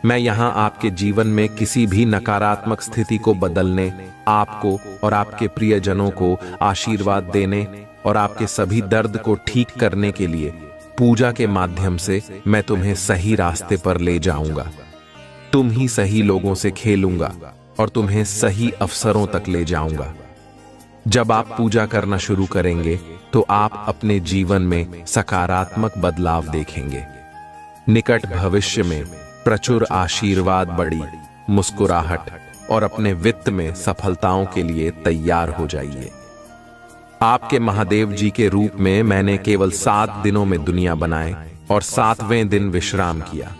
मैं यहां आपके जीवन में किसी भी नकारात्मक स्थिति को बदलने, आपको और आपके प्रियजनों को आशीर्वाद देने और आपके सभी दर्द को ठीक करने के लिए पूजा के माध्यम से मैं तुम्हें सही रास्ते पर ले जाऊंगा। तुम ही सही लोगों से खेलूंगा और तुम्हें सही अवसरों तक ले जाऊंगा। जब आप पूजा करना शुरू करेंगे तो आप अपने जीवन में सकारात्मक बदलाव देखेंगे। निकट भविष्य में प्रचुर आशीर्वाद, बड़ी मुस्कुराहट और अपने वित्त में सफलताओं के लिए तैयार हो जाइए। आपके महादेव जी के रूप में मैंने केवल 7 दिनों में दुनिया बनाए और 7वें दिन विश्राम किया।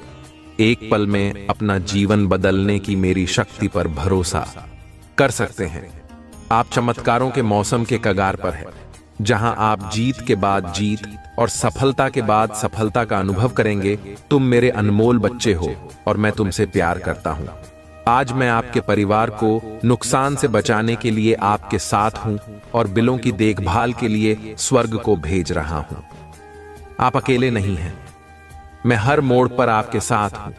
एक पल में अपना जीवन बदलने की मेरी शक्ति पर भरोसा कर सकते हैं। आप चमत्कारों के मौसम के कगार पर हैं, जहां आप जीत के बाद जीत और सफलता के बाद सफलता का अनुभव करेंगे। तुम मेरे अनमोल बच्चे हो और मैं तुमसे प्यार करता हूं। आज मैं आपके परिवार को नुकसान से बचाने के लिए आपके साथ हूं और बिलों की देखभाल के लिए स्वर्ग को भेज रहा हूं। आप अकेले नहीं हैं, मैं हर मोड़ पर आपके साथ हूं।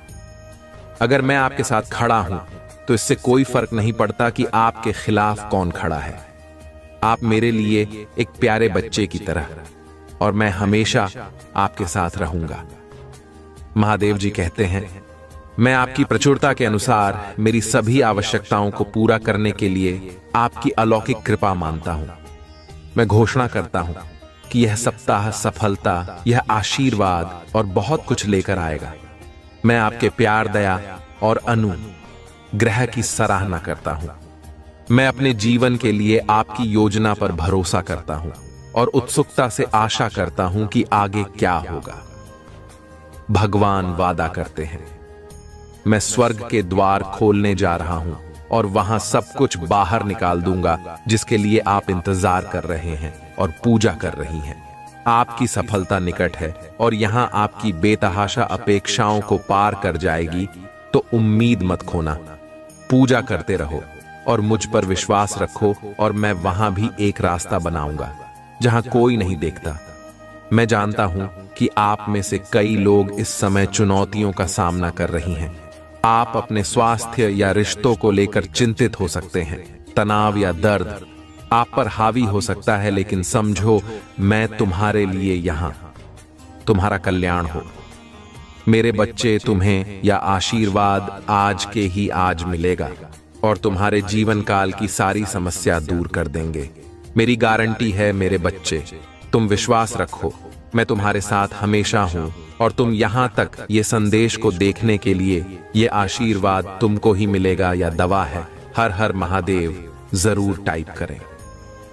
अगर मैं आपके साथ खड़ा हूं तो इससे कोई फर्क नहीं पड़ता कि आपके खिलाफ कौन खड़ा है। आप मेरे लिए एक प्यारे बच्चे की तरह, और मैं हमेशा आपके साथ रहूंगा। महादेव जी कहते हैं, मैं आपकी प्रचुरता के अनुसार मेरी सभी आवश्यकताओं को पूरा करने के लिए आपकी अलौकिक कृपा मानता हूं। मैं घोषणा करता हूं कि यह सप्ताह सफलता, यह आशीर्वाद और बहुत कुछ लेकर आएगा। मैं आपके प्यार, दया और अनुग्रह की सराहना करता हूं। मैं अपने जीवन के लिए आपकी योजना पर भरोसा करता हूं और उत्सुकता से आशा करता हूं कि आगे क्या होगा। भगवान वादा करते हैं, मैं स्वर्ग के द्वार खोलने जा रहा हूं और वहां सब कुछ बाहर निकाल दूंगा जिसके लिए आप इंतजार कर रहे हैं और पूजा कर रही हैं। आपकी सफलता निकट है और यहां आपकी बेतहाशा अपेक्षाओं को पार कर जाएगी। तो उम्मीद मत खोना, पूजा करते रहो और मुझ पर विश्वास रखो और मैं वहां भी एक रास्ता बनाऊंगा जहां कोई नहीं देखता। मैं जानता हूं कि आप में से कई लोग इस समय चुनौतियों का सामना कर रही हैं। आप अपने स्वास्थ्य या रिश्तों को लेकर चिंतित हो सकते हैं। तनाव या दर्द आप पर हावी हो सकता है, लेकिन समझो मैं तुम्हारे लिए यहां, तुम्हारा कल्याण हो। मेरे बच्चे, तुम्हें यह आशीर्वाद आज के ही आज मिलेगा और तुम्हारे जीवन काल की सारी समस्या दूर कर देंगे। मेरी गारंटी है मेरे बच्चे, तुम विश्वास रखो, मैं तुम्हारे साथ हमेशा हूं और तुम यहां तक ये संदेश को देखने के लिए ये आशीर्वाद तुमको ही मिलेगा या दवा है। हर हर महादेव जरूर टाइप करें।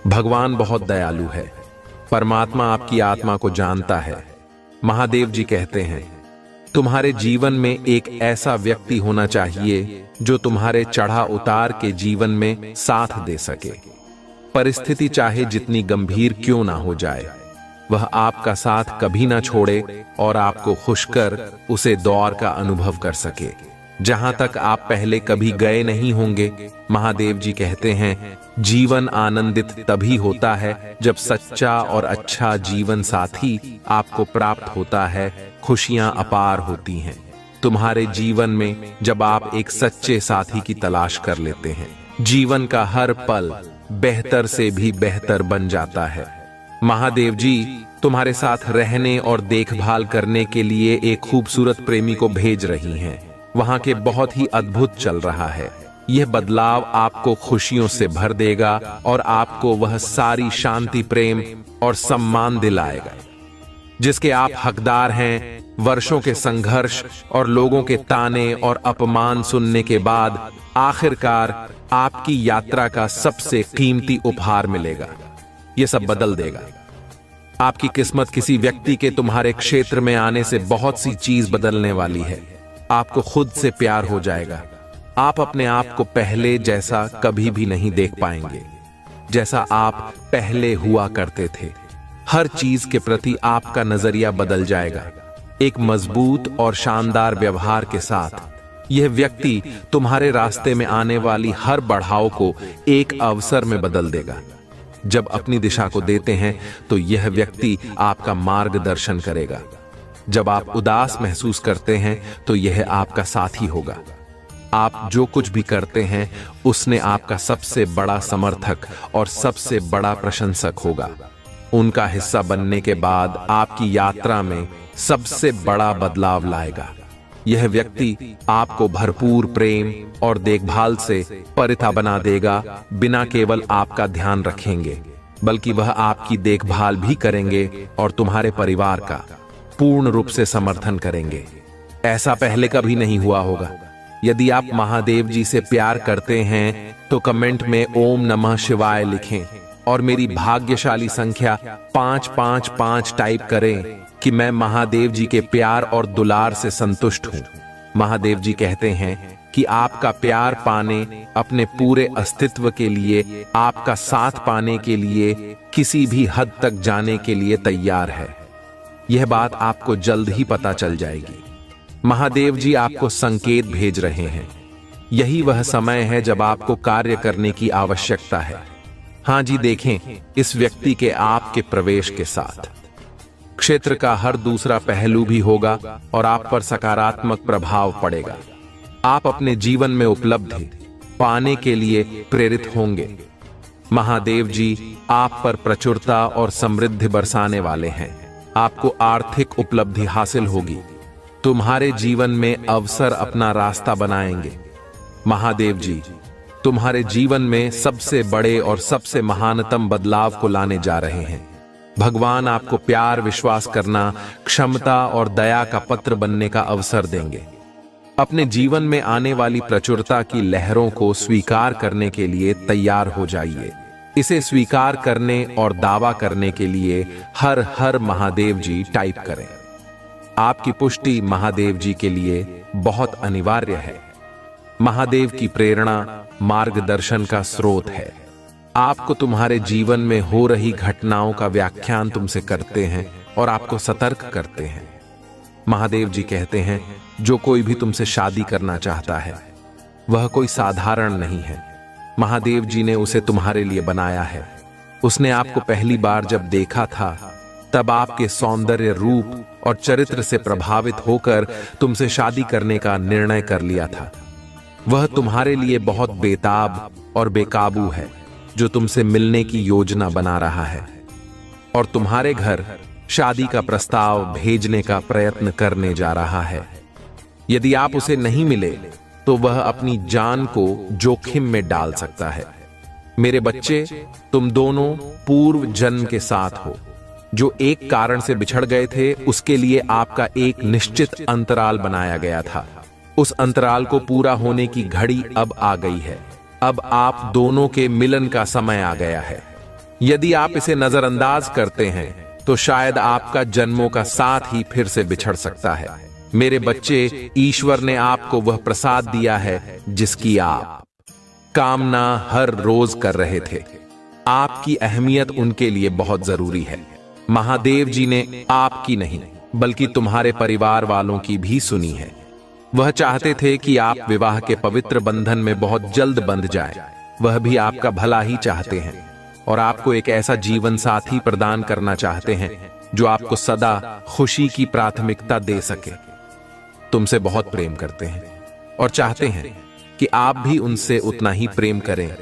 भगवान बहुत दयालु है। परमात्मा आपकी आत्मा को जानता है। महादेव जी कहते हैं, तुम्हारे जीवन में एक ऐसा व्यक्ति होना चाहिए जो तुम्हारे चढ़ा उतार के जीवन में साथ दे सके। परिस्थिति चाहे जितनी गंभीर क्यों ना हो जाए, वह आपका साथ कभी ना छोड़े और आपको खुश कर उसे दौर का अनुभव कर सके जहां तक आप पहले कभी गए नहीं होंगे। महादेव जी कहते हैं, जीवन आनंदित तभी होता है जब सच्चा और अच्छा जीवन साथी आपको प्राप्त होता है। खुशियां अपार होती हैं तुम्हारे जीवन में जब आप एक सच्चे साथी की तलाश कर लेते हैं। जीवन का हर पल बेहतर से भी बेहतर बन जाता है। महादेव जी तुम्हारे साथ रहने और देखभाल करने के लिए एक खूबसूरत प्रेमी को भेज रही हैं। वहां के बहुत ही अद्भुत चल रहा है। यह बदलाव आपको खुशियों से भर देगा और आपको वह सारी शांति, प्रेम और सम्मान दिलाएगा जिसके आप हकदार हैं। वर्षों के संघर्ष और लोगों के ताने और अपमान सुनने के बाद आखिरकार आपकी यात्रा का सबसे कीमती उपहार मिलेगा। यह सब बदल देगा। आपकी किस्मत किसी व्यक्ति के तुम्हारे क्षेत्र में आने से बहुत सी चीज बदलने वाली है। आपको खुद से प्यार हो जाएगा। आप अपने आप को पहले जैसा कभी भी नहीं देख पाएंगे जैसा आप पहले हुआ करते थे। हर चीज के प्रति आपका नजरिया बदल जाएगा। एक मजबूत और शानदार व्यवहार के साथ यह व्यक्ति तुम्हारे रास्ते में आने वाली हर बढ़ाव को एक अवसर में बदल देगा। जब अपनी दिशा को देते हैं तो यह व्यक्ति आपका मार्गदर्शन करेगा। जब आप उदास महसूस करते हैं तो यह आपका साथी होगा। आप जो कुछ भी करते हैं उसने आपका सबसे बड़ा समर्थक और सबसे बड़ा प्रशंसक होगा। उनका हिस्सा बनने के बाद आपकी यात्रा में सबसे बड़ा बदलाव लाएगा। यह व्यक्ति आपको भरपूर प्रेम और देखभाल से परिता बना देगा। बिना केवल आपका ध्यान रखेंगे बल्कि वह आपकी देखभाल भी करेंगे और तुम्हारे परिवार का पूर्ण रूप से समर्थन करेंगे। ऐसा पहले कभी नहीं हुआ होगा। यदि आप महादेव जी से प्यार करते हैं तो कमेंट में ओम नमः शिवाय लिखें और मेरी भाग्यशाली संख्या 555 टाइप करें कि मैं महादेव जी के प्यार और दुलार से संतुष्ट हूं। महादेव जी कहते हैं कि आपका प्यार पाने, अपने पूरे अस्तित्व के लिए, आपका साथ पाने के लिए, किसी भी हद तक जाने के लिए तैयार है। यह बात आपको जल्द ही पता चल जाएगी। महादेव जी आपको संकेत भेज रहे हैं। यही वह समय है जब आपको कार्य करने की आवश्यकता है। हाँ जी, देखें इस व्यक्ति के आपके प्रवेश के साथ क्षेत्र का हर दूसरा पहलू भी होगा और आप पर सकारात्मक प्रभाव पड़ेगा। आप अपने जीवन में उपलब्धि पाने के लिए प्रेरित होंगे। महादेव जी आप पर प्रचुरता और समृद्धि बरसाने वाले हैं। आपको आर्थिक उपलब्धि हासिल होगी। तुम्हारे जीवन में अवसर अपना रास्ता बनाएंगे। महादेव जी तुम्हारे जीवन में सबसे बड़े और सबसे महानतम बदलाव को लाने जा रहे हैं। भगवान आपको प्यार, विश्वास करना, क्षमता और दया का पत्र बनने का अवसर देंगे। अपने जीवन में आने वाली प्रचुरता की लहरों को स्वीकार करने के लिए तैयार हो जाइए। इसे स्वीकार करने और दावा करने के लिए हर हर महादेव जी टाइप करें। आपकी पुष्टि महादेव जी के लिए बहुत अनिवार्य है। महादेव की प्रेरणा मार्गदर्शन का स्रोत है। आपको तुम्हारे जीवन में हो रही घटनाओं का व्याख्यान तुमसे करते हैं और आपको सतर्क करते हैं। महादेव जी कहते हैं, जो कोई भी तुमसे शादी करना चाहता है वह कोई साधारण नहीं है। महादेव जी ने उसे तुम्हारे लिए बनाया है। उसने आपको पहली बार जब देखा था तब आपके सौंदर्य, रूप और चरित्र से प्रभावित होकर तुमसे शादी करने का निर्णय कर लिया था। वह तुम्हारे लिए बहुत बेताब और बेकाबू है, जो तुमसे मिलने की योजना बना रहा है और तुम्हारे घर शादी का प्रस्ताव भेजने का प्रयत्न करने जा रहा है। यदि आप उसे नहीं मिले तो वह अपनी जान को जोखिम में डाल सकता है। मेरे बच्चे, तुम दोनों पूर्व जन्म के साथ हो। जो एक कारण से बिछड़ गए थे उसके लिए आपका एक निश्चित अंतराल बनाया गया था। उस अंतराल को पूरा होने की घड़ी अब आ गई है। अब आप दोनों के मिलन का समय आ गया है। यदि आप इसे नजरअंदाज करते हैं तो शायद आपका जन्मों का साथ ही फिर से बिछड़ सकता है। मेरे बच्चे, ईश्वर ने आपको वह प्रसाद दिया है जिसकी आप कामना हर रोज कर रहे थे। आपकी अहमियत उनके लिए बहुत जरूरी है। महादेव जी ने आपकी नहीं बल्कि तुम्हारे परिवार वालों की भी सुनी है। वह चाहते थे कि आप विवाह के पवित्र बंधन में बहुत जल्द बंध जाए। वह भी आपका भला ही चाहते हैं और आपको एक ऐसा जीवन साथी प्रदान करना चाहते हैं जो आपको सदा खुशी की प्राथमिकता दे सके। तुमसे बहुत प्रेम करते हैं और चाहते हैं कि आप भी उनसे उतना ही प्रेम करें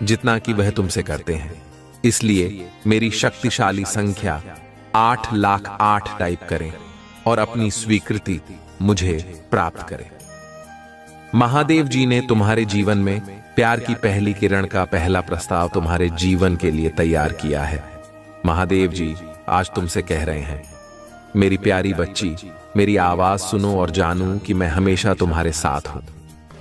जितना कि वह तुमसे करते हैं। इसलिए मेरी शक्तिशाली संख्या 8,08,000 टाइप करें और अपनी स्वीकृति मुझे प्राप्त करें। महादेव जी ने तुम्हारे जीवन में प्यार की पहली किरण का पहला प्रस्ताव तुम्हारे जीवन के लिए तैयार किया है। महादेव जी आज तुमसे कह रहे हैं, मेरी प्यारी बच्ची, मेरी आवाज सुनो और जानू कि मैं हमेशा तुम्हारे साथ हूं।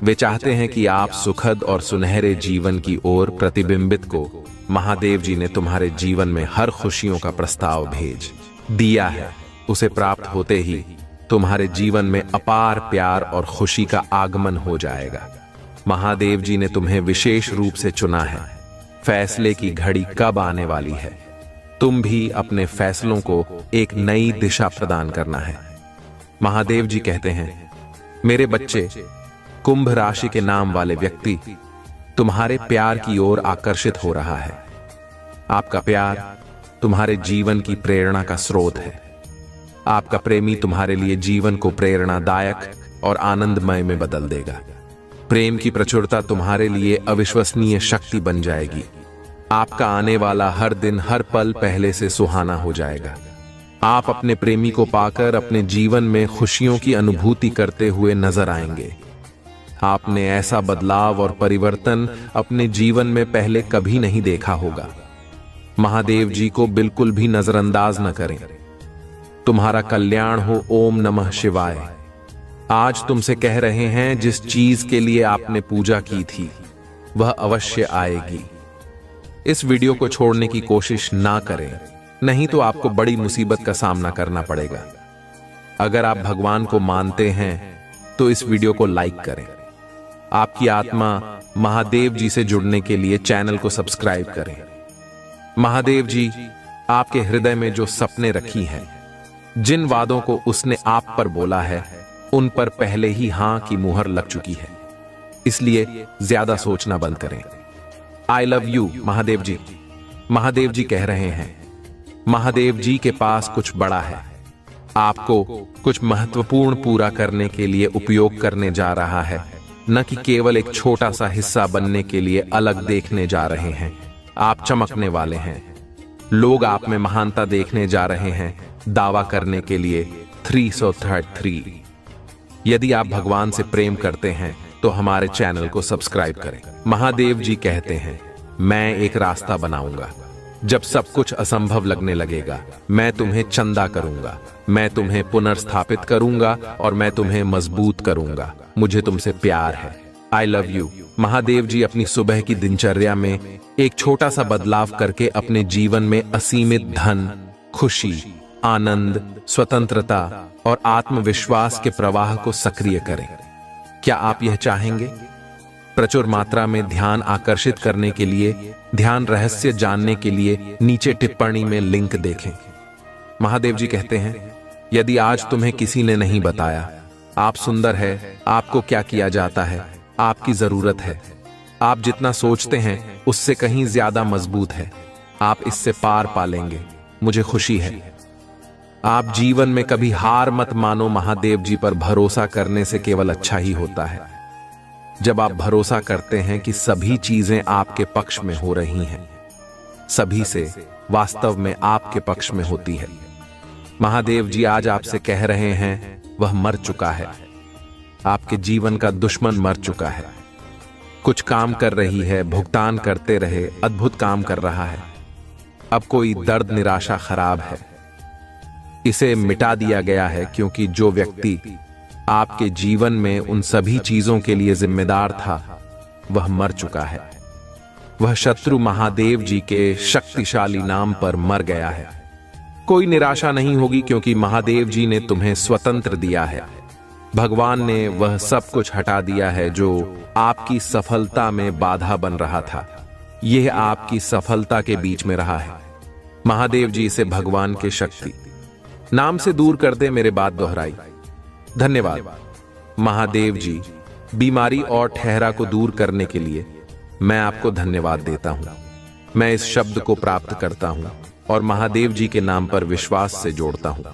वे चाहते हैं कि आप सुखद और सुनहरे जीवन की ओर प्रतिबिंबित को महादेव जी ने तुम्हारे जीवन में हर खुशियों का प्रस्ताव भेज दिया है। उसे प्राप्त होते ही तुम्हारे जीवन में अपार प्यार और खुशी का आगमन हो जाएगा। महादेव जी ने तुम्हें विशेष रूप से चुना है। फैसले की घड़ी कब आने वाली है? तुम भी अपने फैसलों को एक नई दिशा प्रदान करना है। महादेव जी कहते हैं, मेरे बच्चे, कुंभ राशि के नाम वाले व्यक्ति तुम्हारे प्यार की ओर आकर्षित हो रहा है। आपका प्यार तुम्हारे जीवन की प्रेरणा का स्रोत है। आपका प्रेमी तुम्हारे लिए जीवन को प्रेरणादायक और आनंदमय में बदल देगा। प्रेम की प्रचुरता तुम्हारे लिए अविश्वसनीय शक्ति बन जाएगी। आपका आने वाला हर दिन, हर पल पहले से सुहाना हो जाएगा। आप अपने प्रेमी को पाकर अपने जीवन में खुशियों की अनुभूति करते हुए नजर आएंगे। आपने ऐसा बदलाव और परिवर्तन अपने जीवन में पहले कभी नहीं देखा होगा। महादेव जी को बिल्कुल भी नजरअंदाज न करें। तुम्हारा कल्याण हो। ओम नमः शिवाय। आज तुमसे कह रहे हैं, जिस चीज के लिए आपने पूजा की थी वह अवश्य आएगी। इस वीडियो को छोड़ने की कोशिश ना करें, नहीं तो आपको बड़ी मुसीबत का सामना करना पड़ेगा। अगर आप भगवान को मानते हैं तो इस वीडियो को लाइक करें। आपकी आत्मा महादेव जी से जुड़ने के लिए चैनल को सब्सक्राइब करें। महादेव जी आपके हृदय में जो सपने रखी हैं, जिन वादों को उसने आप पर बोला है, उन पर पहले ही हां की मुहर लग चुकी है। इसलिए ज्यादा सोचना बंद करें। आई लव यू महादेव जी। महादेव जी कह रहे हैं, महादेव जी के पास कुछ बड़ा है। आपको कुछ महत्वपूर्ण पूरा करने के लिए उपयोग करने जा रहा है, न कि केवल एक छोटा सा हिस्सा बनने के लिए अलग देखने जा रहे हैं। आप चमकने वाले हैं। लोग आप में महानता देखने जा रहे हैं। दावा करने के लिए 333। यदि आप भगवान से प्रेम करते हैं तो हमारे चैनल को सब्सक्राइब करें। महादेव जी कहते हैं, मैं एक रास्ता बनाऊंगा जब सब कुछ असंभव लगने लगेगा, मैं तुम्हें चंदा करूंगा, मैं तुम्हें पुनर्स्थापित करूंगा और मैं तुम्हें मजबूत करूंगा। मुझे तुमसे प्यार है। I love you. Mahadev ji अपनी सुबह की दिनचर्या में एक छोटा सा बदलाव करके अपने जीवन में असीमित धन, खुशी, आनंद, स्वतंत्रता और आत्मविश्वास के प्रवाह को सक्रिय करें। क्या आप यह चाहेंगे? प्रचुर मात्रा में ध्यान आकर्षित करने के लिए, ध्यान रहस्य जानने के लिए नीचे टिप्पणी में लिंक देखें। महादेव जी कहते हैं, यदि आज तुम्हें किसी ने नहीं बताया आप सुंदर है, आपको क्या किया जाता है, आपकी जरूरत है, आप जितना सोचते हैं उससे कहीं ज्यादा मजबूत है, आप इससे पार पालेंगे, मुझे खुशी है। आप जीवन में कभी हार मत मानो। महादेव जी पर भरोसा करने से केवल अच्छा ही होता है। जब आप भरोसा करते हैं कि सभी चीजें आपके पक्ष में हो रही हैं, सभी से वास्तव में आपके पक्ष में होती है। महादेव जी आज आपसे कह रहे हैं, वह मर चुका है, आपके जीवन का दुश्मन मर चुका है। कुछ काम कर रही है, भुगतान करते रहे, अद्भुत काम कर रहा है। अब कोई दर्द, निराशा, खराब है, इसे मिटा दिया गया है, क्योंकि जो व्यक्ति आपके जीवन में उन सभी चीजों के लिए जिम्मेदार था वह मर चुका है। वह शत्रु महादेव जी के शक्तिशाली नाम पर मर गया है। कोई निराशा नहीं होगी, क्योंकि महादेव जी ने तुम्हें स्वतंत्र दिया है। भगवान ने वह सब कुछ हटा दिया है जो आपकी सफलता में बाधा बन रहा था। यह आपकी सफलता के बीच में रहा है। महादेव जी इसे भगवान के शक्ति नाम से दूर कर दे। मेरे बात दोहराई। धन्यवाद महादेव जी। बीमारी और ठहरा को दूर करने के लिए मैं आपको धन्यवाद देता हूं। मैं इस शब्द को प्राप्त करता हूं और महादेव जी के नाम पर विश्वास से जोड़ता हूं।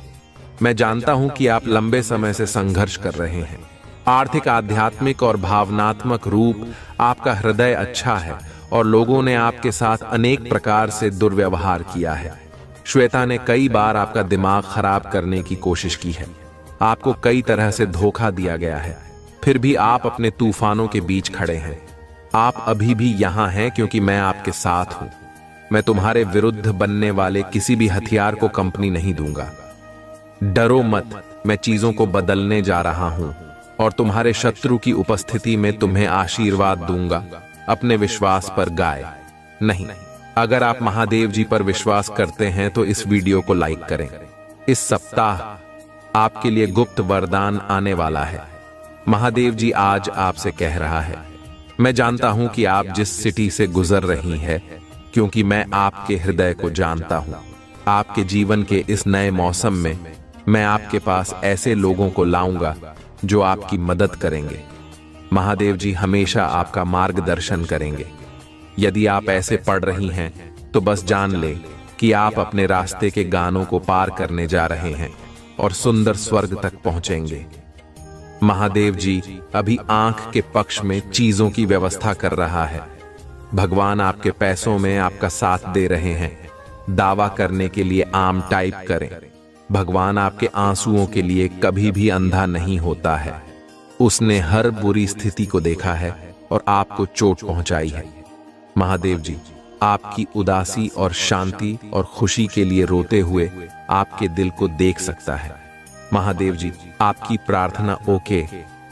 मैं जानता हूं कि आप लंबे समय से संघर्ष कर रहे हैं। आर्थिक, आध्यात्मिक और भावनात्मक रूप आपका हृदय अच्छा है और लोगों ने आपके साथ अनेक प्रकार से दुर्व्यवहार किया है। श्वेता ने कई बार आपका दिमाग खराब करने की कोशिश की है। आपको कई तरह से धोखा दिया गया है, फिर भी आप अपने तूफानों के बीच खड़े हैं। आप अभी भी यहां हैं क्योंकि मैं आपके साथ हूं। मैं तुम्हारे विरुद्ध बनने वाले किसी भी हथियार को कंपनी नहीं दूंगा। डरो मत, मैं चीजों को बदलने जा रहा हूं और तुम्हारे शत्रु की उपस्थिति में तुम्हें आशीर्वाद दूंगा। अपने विश्वास पर गाय नहीं। अगर आप महादेव जी पर विश्वास करते हैं तो इस वीडियो को लाइक करें। इस सप्ताह आपके लिए गुप्त वरदान आने वाला है। महादेव जी आज आपसे कह रहा है, मैं जानता हूं कि आप जिस सिटी से गुजर रही है, क्योंकि मैं आपके हृदय को जानता हूं। आपके जीवन के इस नए मौसम में मैं आपके पास ऐसे लोगों को लाऊंगा जो आपकी मदद करेंगे। महादेव जी हमेशा आपका मार्गदर्शन करेंगे। यदि आप ऐसे पढ़ रही हैं तो बस जान ले कि आप अपने रास्ते के गानों को पार करने जा रहे हैं और सुंदर स्वर्ग तक पहुंचेंगे। महादेव जी अभी आंख के पक्ष में चीजों की व्यवस्था कर रहा है। भगवान आपके पैसों में आपका साथ दे रहे हैं। दावा करने के लिए आम टाइप करें। भगवान आपके आंसुओं के लिए कभी भी अंधा नहीं होता है। उसने हर बुरी स्थिति को देखा है और आपको चोट पहुंचाई है। महादेव जी आपकी उदासी और शांति और खुशी के लिए रोते हुए आपके दिल को देख सकता है। महादेव जी आपकी प्रार्थना ओके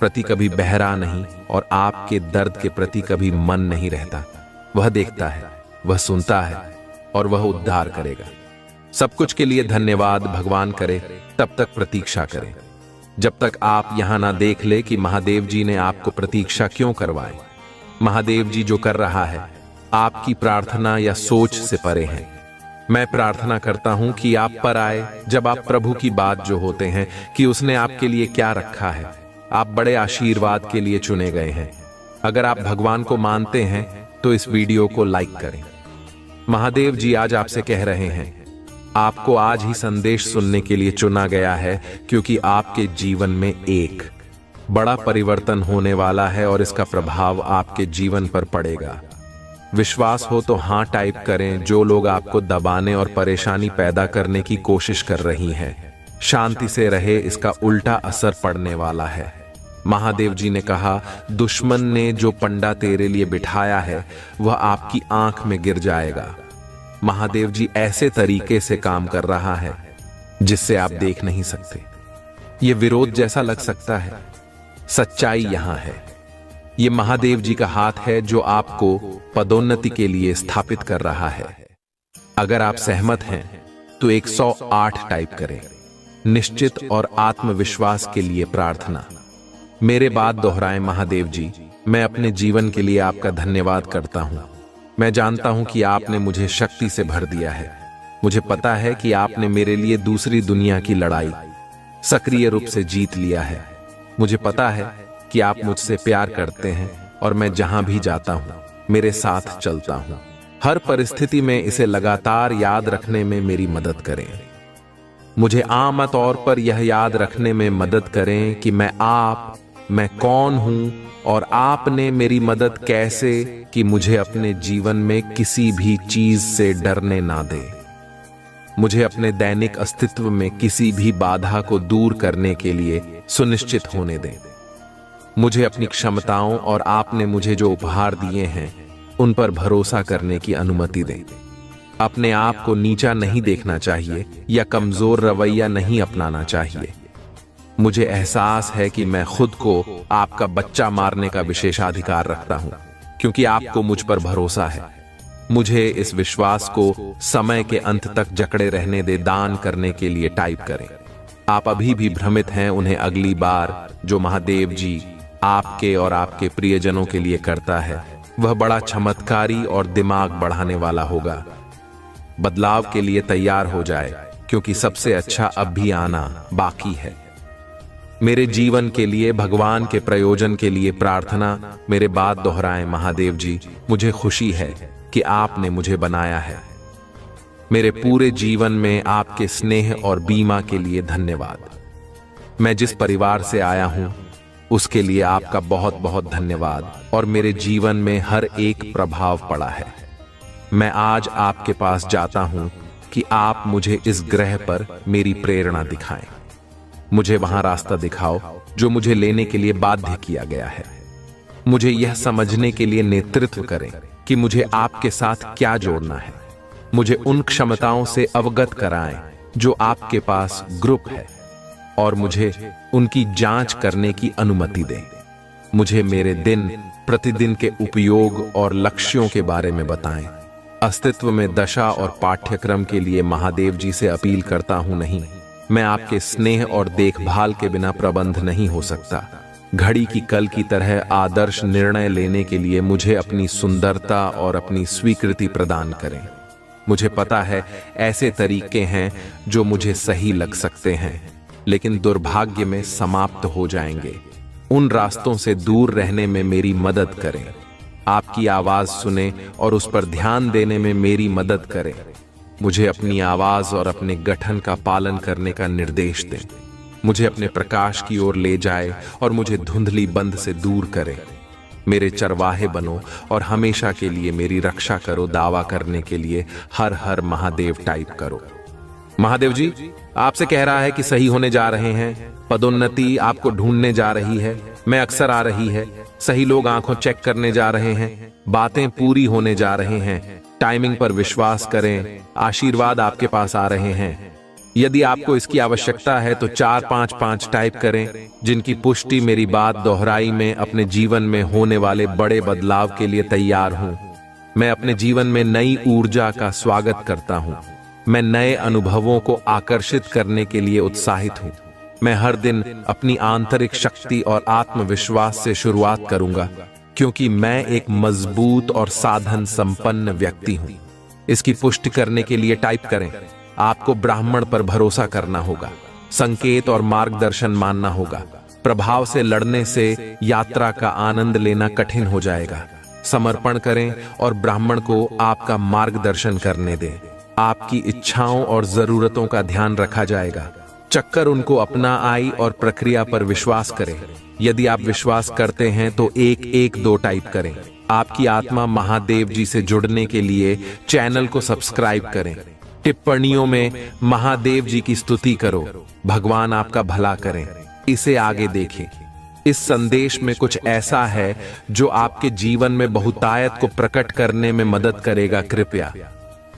प्रति कभी बहरा नहीं और आपके दर्द के प्रति कभी मन नहीं रहता। वह देखता है, वह सुनता है और वह उद्धार करेगा। सब कुछ के लिए धन्यवाद। भगवान करे तब तक प्रतीक्षा करें, जब तक आप यहां ना देख ले कि महादेव जी ने आपको प्रतीक्षा क्यों करवाए। महादेव जी जो कर रहा है आपकी प्रार्थना या सोच से परे है। मैं प्रार्थना करता हूं कि आप पर आए जब आप प्रभु की बात जो होते हैं कि उसने आपके लिए क्या रखा है। आप बड़े आशीर्वाद के लिए चुने गए हैं। अगर आप भगवान को मानते हैं तो इस वीडियो को लाइक करें। महादेव जी आज आपसे कह रहे हैं, आपको आज ही संदेश सुनने के लिए चुना गया है, क्योंकि आपके जीवन में एक बड़ा परिवर्तन होने वाला है और इसका प्रभाव आपके जीवन पर पड़ेगा। विश्वास हो तो हां टाइप करें। जो लोग आपको दबाने और परेशानी पैदा करने की कोशिश कर रही हैं, शांति से रहे, इसका उल्टा असर पड़ने वाला है। महादेव जी ने कहा, दुश्मन ने जो पंडा तेरे लिए बिठाया है वह आपकी आंख में गिर जाएगा। महादेव जी ऐसे तरीके से काम कर रहा है जिससे आप देख नहीं सकते। ये विरोध जैसा लग सकता है, सच्चाई यहां है। ये महादेव जी का हाथ है जो आपको पदोन्नति के लिए स्थापित कर रहा है। अगर आप सहमत हैं तो 108 टाइप करें। निश्चित और आत्मविश्वास के लिए प्रार्थना। मेरे बाद दोहराएं, महादेव जी, मैं अपने जीवन के लिए आपका धन्यवाद करता हूं। मैं जानता हूं कि आपने मुझे शक्ति से भर दिया है। मुझे पता है कि आपने मेरे लिए दूसरी दुनिया की लड़ाई सक्रिय रूप से जीत लिया है। मुझे पता है कि आप मुझसे प्यार करते हैं और मैं जहां भी जाता हूं मेरे साथ चलता हूं। हर परिस्थिति में इसे लगातार याद रखने में मेरी मदद करें। मुझे आम तौर पर यह याद रखने में मदद करें कि मैं कौन हूं और आपने मेरी मदद कैसे कि मुझे अपने जीवन में किसी भी चीज से डरने ना दे। मुझे अपने दैनिक अस्तित्व में किसी भी बाधा को दूर करने के लिए सुनिश्चित होने दें। मुझे अपनी क्षमताओं और आपने मुझे जो उपहार दिए हैं उन पर भरोसा करने की अनुमति दें। अपने आप को नीचा नहीं देखना चाहिए या कमजोर रवैया नहीं अपनाना चाहिए। मुझे एहसास है कि मैं खुद को आपका बच्चा मारने का विशेषाधिकार रखता हूं क्योंकि आपको मुझ पर भरोसा है। मुझे इस विश्वास को समय के अंत तक जकड़े रहने दे। दान करने के लिए टाइप करें। आप अभी भी भ्रमित हैं, उन्हें अगली बार जो महादेव जी आपके और आपके प्रियजनों के लिए करता है वह बड़ा चमत्कारी और दिमाग बढ़ाने वाला होगा। बदलाव के लिए तैयार हो जाए क्योंकि सबसे अच्छा अब भी आना बाकी है। मेरे जीवन के लिए, भगवान के प्रयोजन के लिए प्रार्थना। मेरे बाद दोहराएं, महादेव जी, मुझे खुशी है कि आपने मुझे बनाया है। मेरे पूरे जीवन में आपके स्नेह और बीमा के लिए धन्यवाद। मैं जिस परिवार से आया हूं उसके लिए आपका बहुत बहुत धन्यवाद और मेरे जीवन में हर एक प्रभाव पड़ा है। मैं आज आपके पास जाता हूं कि आप मुझे इस ग्रह पर मेरी प्रेरणा दिखाएं। मुझे वहां रास्ता दिखाओ जो मुझे लेने के लिए बाध्य किया गया है। मुझे यह समझने के लिए नेतृत्व करें कि मुझे आपके साथ क्या जोड़ना है। मुझे उन क्षमताओं से अवगत कराएं जो आपके पास ग्रुप है और मुझे उनकी जांच करने की अनुमति दें। मुझे मेरे दिन प्रतिदिन के उपयोग और लक्ष्यों के बारे में बताएं। अस्तित्व में दशा और पाठ्यक्रम के लिए महादेव जी से अपील करता हूं, नहीं, मैं आपके स्नेह और देखभाल के बिना प्रबंध नहीं हो सकता। घड़ी की कल की तरह आदर्श निर्णय लेने के लिए मुझे अपनी सुंदरता और अपनी स्वीकृति प्रदान करें। मुझे पता है ऐसे तरीके हैं जो मुझे सही लग सकते हैं लेकिन दुर्भाग्य में समाप्त हो जाएंगे। उन रास्तों से दूर रहने में मेरी मदद करें। आपकी आवाज सुने और उस पर ध्यान देने में मेरी मदद करें। मुझे अपनी आवाज और अपने गठन का पालन करने का निर्देश दें। मुझे अपने प्रकाश की ओर ले जाए और मुझे धुंधली बंद से दूर करे। मेरे चरवाहे बनो और हमेशा के लिए मेरी रक्षा करो। दावा करने के लिए हर हर महादेव टाइप करो। महादेव जी आपसे कह रहा है कि सही होने जा रहे हैं। पदोन्नति आपको ढूंढने जा रही है। मैं अक्सर आ रही है। सही लोग आंखों चेक करने जा रहे हैं। बातें पूरी होने जा रहे हैं। टाइमिंग पर विश्वास करें। आशीर्वाद आपके पास आ रहे हैं। यदि आपको इसकी आवश्यकता है तो 455 टाइप करें, जिनकी पुष्टि मेरी बात दोहराई में अपने जीवन में होने वाले बड़े बदलाव के लिए तैयार हूं। मैं अपने जीवन में नई ऊर्जा का स्वागत करता हूं। मैं नए अनुभवों को आकर्षित करने के लिए उत्साहित हूं। मैं हर दिन अपनी आंतरिक शक्ति और आत्मविश्वास से शुरुआत करूंगा क्योंकि मैं एक मजबूत और साधन संपन्न व्यक्ति हूं। इसकी पुष्टि करने के लिए टाइप करें। आपको ब्राह्मण पर भरोसा करना होगा। संकेत और मार्गदर्शन मानना होगा। प्रभाव से लड़ने से यात्रा का आनंद लेना कठिन हो जाएगा। समर्पण करें और ब्राह्मण को आपका मार्गदर्शन करने दें। आपकी इच्छाओं और जरूरतों का ध्यान रखा जाएगा। चक्कर उनको अपना आई और प्रक्रिया पर विश्वास करें। यदि आप विश्वास करते हैं तो 112 टाइप करें। आपकी आत्मा महादेव जी से जुड़ने के लिए चैनल को सब्सक्राइब करें। टिप्पणियों में महादेव जी की स्तुति करो। भगवान आपका भला करें। इसे आगे देखें। इस संदेश में कुछ ऐसा है जो आपके जीवन में बहुतायत को प्रकट करने में मदद करेगा। कृपया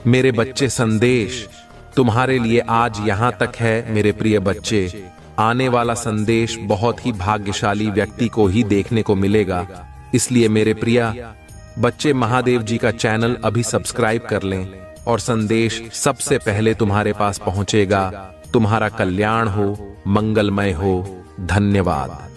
मेरे बच्चे, संदेश तुम्हारे लिए आज यहाँ तक है। मेरे प्रिय बच्चे, आने वाला संदेश बहुत ही भाग्यशाली व्यक्ति को ही देखने को मिलेगा। इसलिए मेरे प्रिय बच्चे, महादेव जी का चैनल अभी सब्सक्राइब कर लें और संदेश सबसे पहले तुम्हारे पास पहुंचेगा। तुम्हारा कल्याण हो, मंगलमय हो। धन्यवाद।